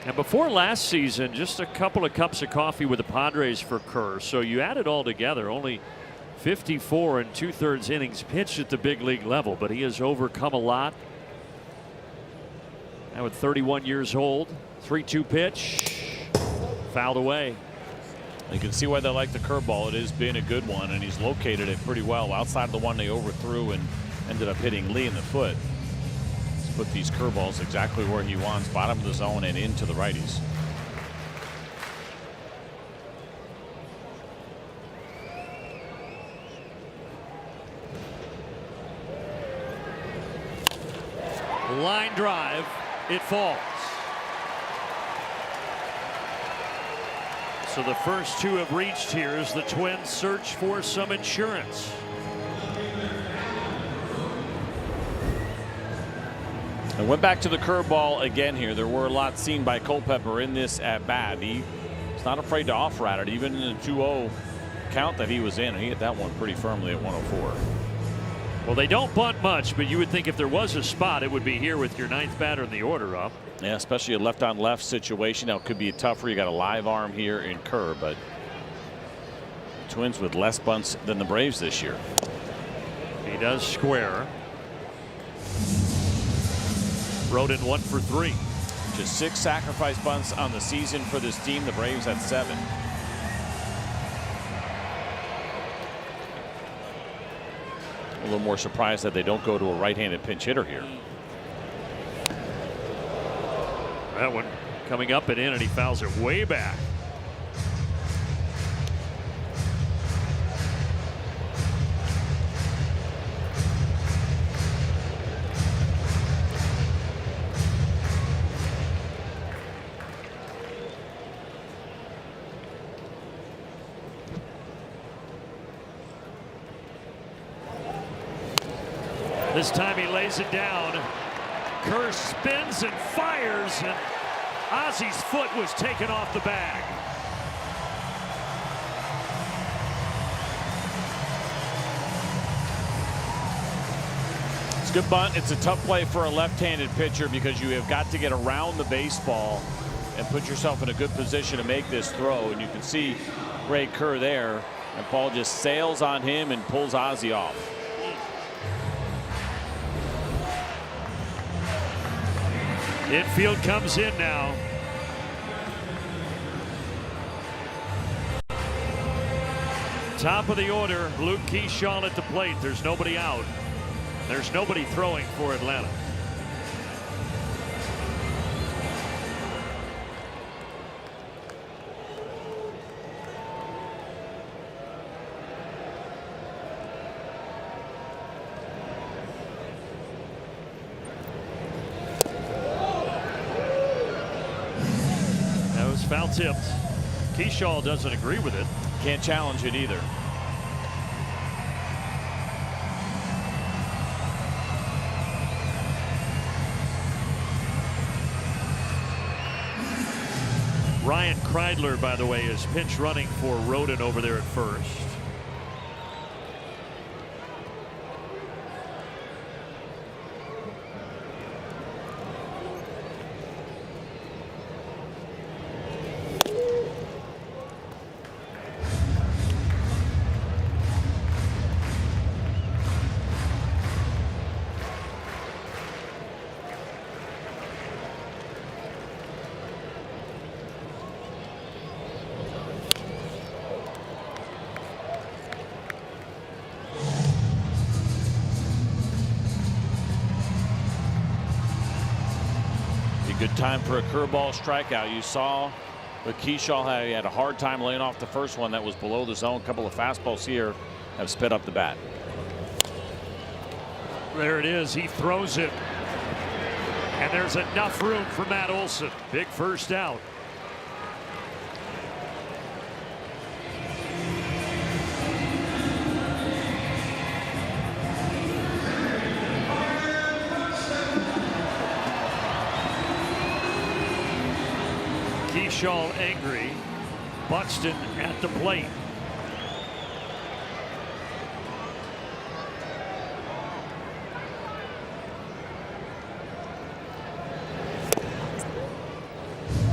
And before last season, just a couple of cups of coffee with the Padres for Kerr. So you add it all together, only 54 and 2/3 innings pitched at the big league level, but he has overcome a lot. Now at 31 years old, 3-2 pitch, fouled away. You can see why they like the curveball. It has been a good one, and he's located it pretty well outside of the one they overthrew and ended up hitting Lee in the foot. Put these curveballs exactly where he wants, bottom of the zone and into the righties. Line drive, it falls. So the first two have reached here as the Twins search for some insurance. And went back to the curveball again here. There were a lot seen by Culpepper in this at bat. He's not afraid to offer at it, even in the 2-0 count that he was in. He hit that one pretty firmly at 104. Well, they don't bunt much, but you would think if there was a spot, it would be here with your ninth batter in the order up. Yeah, especially a left-on-left situation. Now it could be a tougher. You got a live arm here in Kerr, but Twins with less bunts than the Braves this year. He does square. Rodin 1 for 3. Just 6 sacrifice bunts on the season for this team. The Braves had 7. A little more surprised that they don't go to a right-handed pinch hitter here. That one coming up and in, and he fouls it way back. This time he lays it down. Kerr spins and fires, and Ozzy's foot was taken off the bag. It's a good bunt. It's a tough play for a left-handed pitcher because you have got to get around the baseball and put yourself in a good position to make this throw. And you can see Ray Kerr there, and Paul just sails on him and pulls Ozzy off. Infield comes in now. Top of the order, Luke Keyshaw at the plate. There's nobody out. There's nobody throwing for Atlanta. Foul tipped. Keyshaw doesn't agree with it. Can't challenge it either. Ryan Kreidler, by the way, is pinch running for Rodin over there at first. time for a curveball strikeout. You saw with Keyshaw, he had a hard time laying off the first one that was below the zone. A couple of fastballs here have sped up the bat. There it is. He throws it. And there's enough room for Matt Olson. Big first out. Keyshaw angry. Buxton at the plate.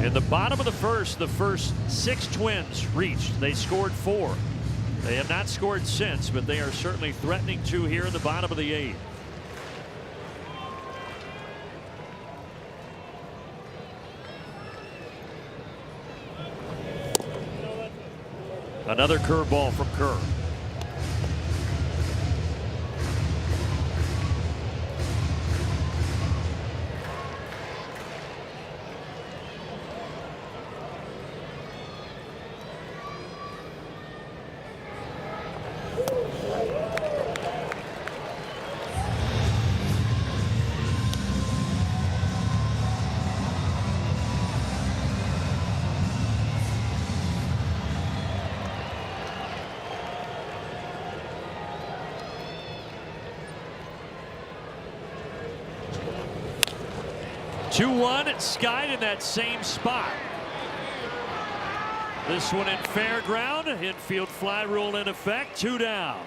In the bottom of the first 6 Twins reached. They scored 4. They have not scored since, but they are certainly threatening to here in the bottom of the 8th. Another curveball from Kerr. Skied in that same spot. This one in fair ground. Infield fly rule in effect. 2 down.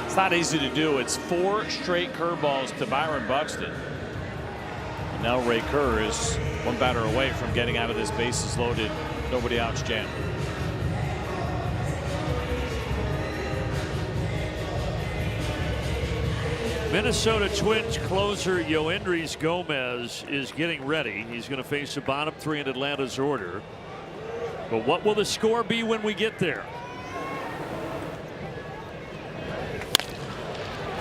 It's not easy to do. It's 4 straight curveballs to Byron Buxton. And now Ray Kerr is 1 batter away from getting out of this bases loaded, nobody outs jam. Minnesota Twins closer Yoendrys Gomez is getting ready. He's going to face the bottom 3 in Atlanta's order. But what will the score be when we get there?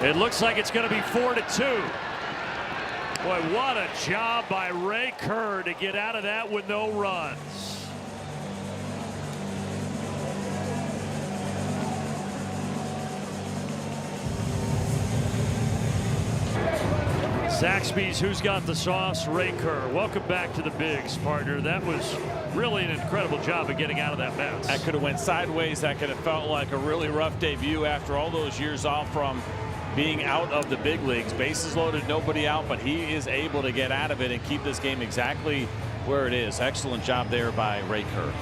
It looks like it's going to be 4-2. Boy, what a job by Ray Kerr to get out of that with no runs. Zaxby's Who's Got the Sauce, Ray Kerr. Welcome back to the Bigs, partner. That was really an incredible job of getting out of that mess. That could have went sideways. That could have felt like a really rough debut after all those years off from being out of the big leagues. Bases loaded, nobody out, but he is able to get out of it and keep this game exactly where it is. Excellent job there by Ray Kerr.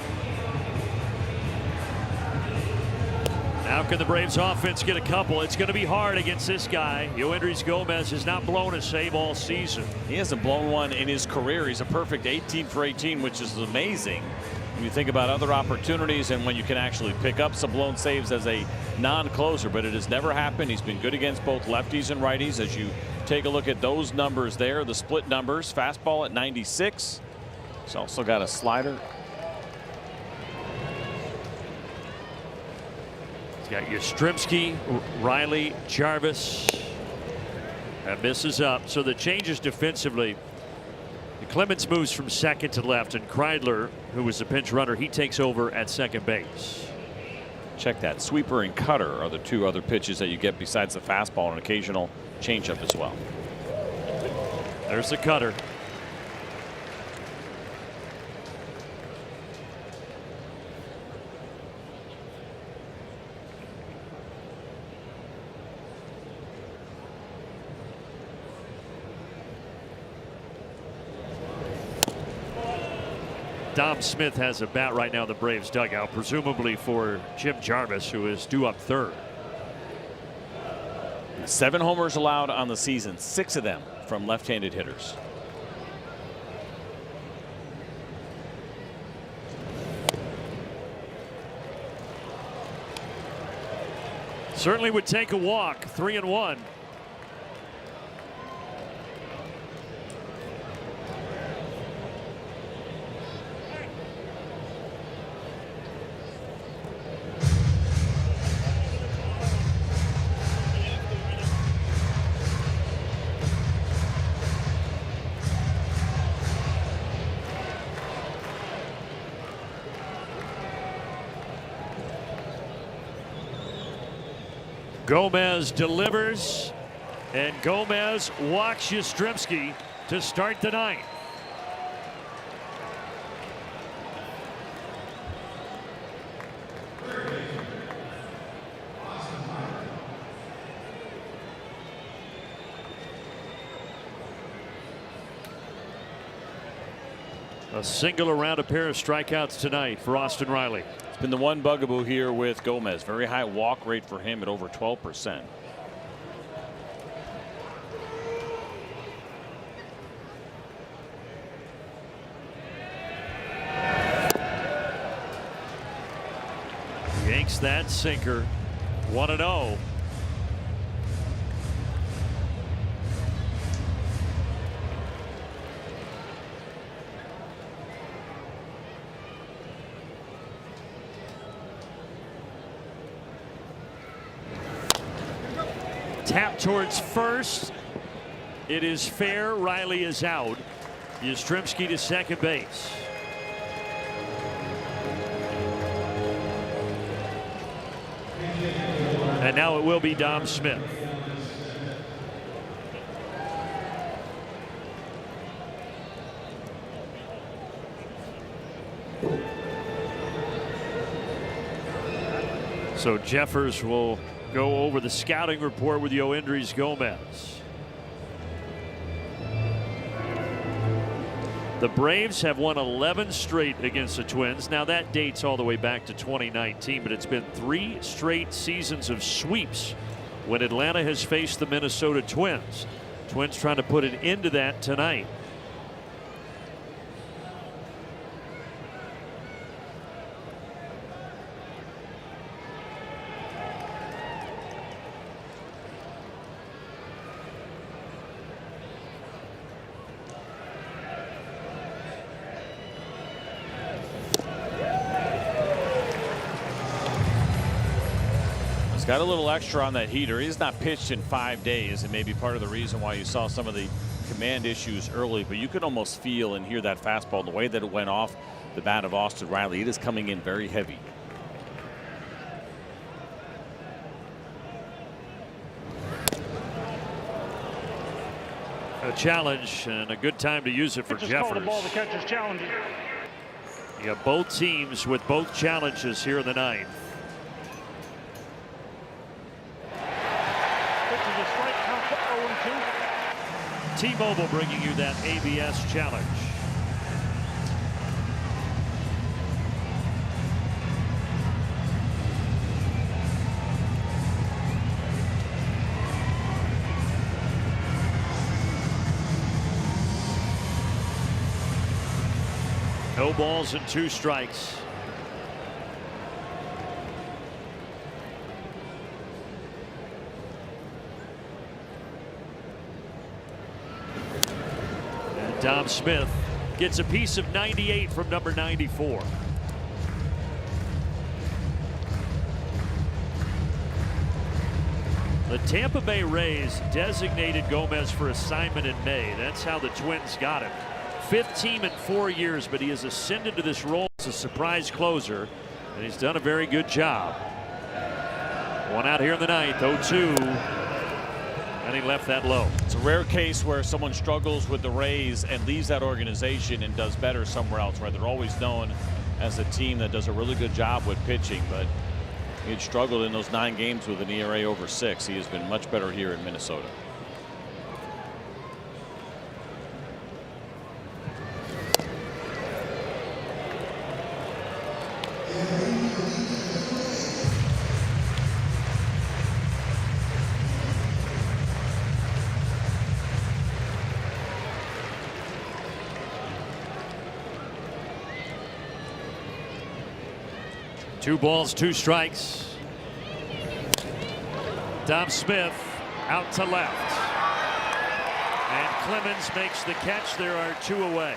How can the Braves offense get a couple? It's going to be hard against this guy. Yoendrys Gomez has not blown a save all season. He hasn't blown one in his career. He's a perfect 18 for 18, which is amazing when you think about other opportunities and when you can actually pick up some blown saves as a non-closer. But it has never happened. He's been good against both lefties and righties. As you take a look at those numbers there, the split numbers, fastball at 96. He's also got a slider. Got Yastrzemski, Riley, Jarvis. That misses up. So the changes defensively. Clemens moves from second to left, and Kreidler, who was the pinch runner, he takes over at second base. Check that. Sweeper and cutter are the 2 other pitches that you get besides the fastball and occasional changeup as well. There's the cutter. Dom Smith has a bat right now in the Braves dugout, presumably for Jim Jarvis, who is due up 3rd. 7 homers allowed on the season, 6 of them from left-handed hitters. Certainly would take a walk. 3-1. Gomez delivers, and Gomez walks Yastrzemski to start the ninth. A single around a pair of strikeouts tonight for Austin Riley. It's been the one bugaboo here with Gomez. Very high walk rate for him at over 12%. Yanks that sinker. 1-0. Tap towards first. It is fair. Riley is out. Yastrzemski to second base. And now it will be Dom Smith. So Jeffers will go over the scouting report with Yoendrys Gomez. The Braves have won 11 straight against the Twins. Now that dates all the way back to 2019, but it's been 3 straight seasons of sweeps when Atlanta has faced the Minnesota Twins. Twins trying to put an end to that tonight. Got a little extra on that heater. He's not pitched in 5 days, and maybe part of the reason why you saw some of the command issues early, but you could almost feel and hear that fastball, the way that it went off the bat of Austin Riley. It is coming in very heavy. A challenge and a good time to use it for Jeffers. You got both teams with both challenges here in the ninth. T-Mobile bringing you that ABS challenge. No balls and 2 strikes. Dom Smith gets a piece of 98 from number 94. The Tampa Bay Rays designated Gomez for assignment in May. That's how the Twins got him. 5th team in 4 years, but he has ascended to this role as a surprise closer, and he's done a very good job. One out here in the ninth, 0-2. And he left that low. It's a rare case where someone struggles with the Rays and leaves that organization and does better somewhere else, where they're always known as a team that does a really good job with pitching, but he had struggled in those 9 games with an ERA over 6. He has been much better here in Minnesota. Two balls, 2 strikes. Dom Smith out to left. And Clemens makes the catch. There are 2 away.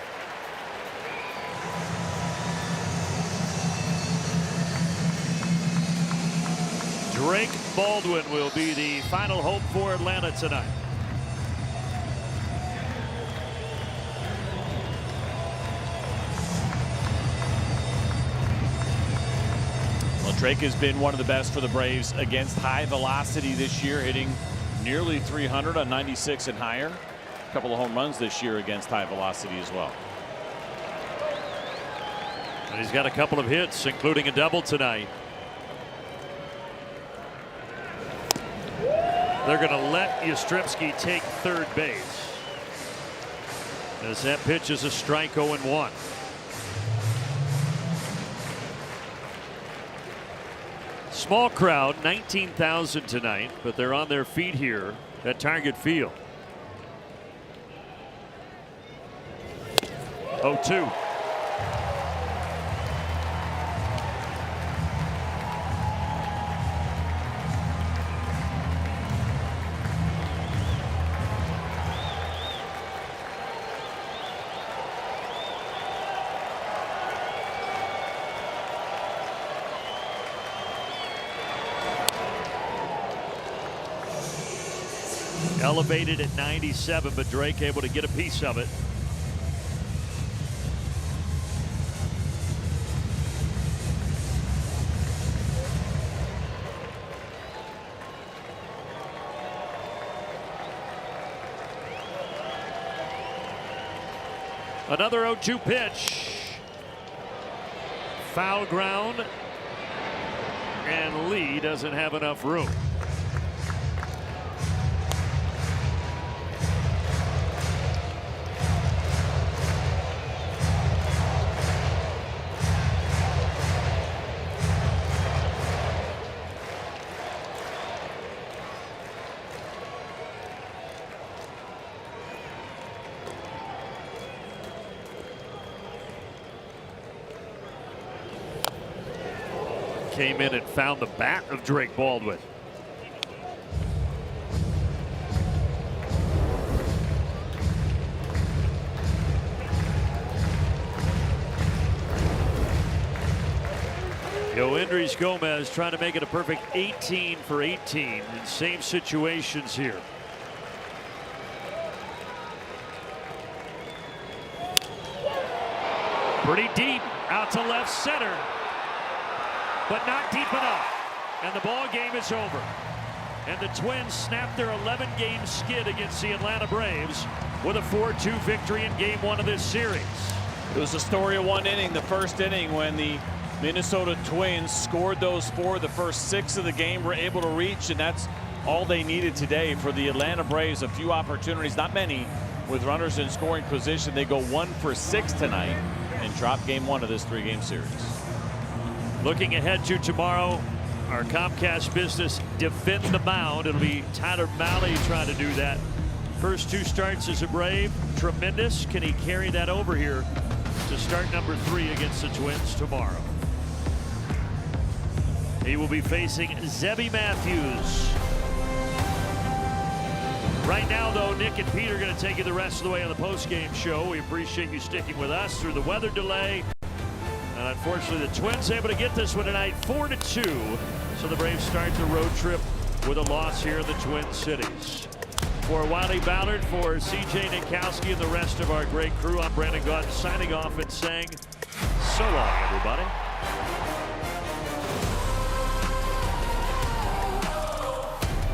Drake Baldwin will be the final hope for Atlanta tonight. Drake has been one of the best for the Braves against high velocity this year, hitting nearly 300 on 96 and higher. A couple of home runs this year against high velocity as well. And he's got a couple of hits, including a double tonight. They're going to let Yastrzemski take third base, as that pitch is a strike 0-1. Small crowd, 19,000 tonight, but they're on their feet here at Target Field. 0-2. Elevated at 97, but Drake able to get a piece of it. Another 0-2 pitch. Foul ground, and Lee doesn't have enough room. Came in and found the bat of Drake Baldwin. Yoendrys Gomez trying to make it a perfect 18 for 18 in same situations here. Pretty deep out to left center, but not deep enough, and the ball game is over. And the Twins snap their 11-game skid against the Atlanta Braves with a 4-2 victory in Game 1 of this series. It was a story of one inning, the first inning, when the Minnesota Twins scored those four. The first 6 of the game were able to reach, and that's all they needed today for the Atlanta Braves. A few opportunities, not many, with runners in scoring position. They go 1 for 6 tonight and drop Game 1 of this 3-game series. Looking ahead to tomorrow, our Comcast business, Defend the Mound. It'll be Tyler Mahle trying to do that. First 2 starts as a Brave, tremendous. Can he carry that over here to start number 3 against the Twins tomorrow? He will be facing Zebby Matthews. Right now, though, Nick and Pete are going to take you the rest of the way on the post-game show. We appreciate you sticking with us through the weather delay. And unfortunately, the Twins able to get this one tonight, 4-2. So the Braves start the road trip with a loss here in the Twin Cities. For Wiley Ballard, for CJ Ninkowski, and the rest of our great crew, I'm Brandon Gaunt signing off and saying so long, everybody.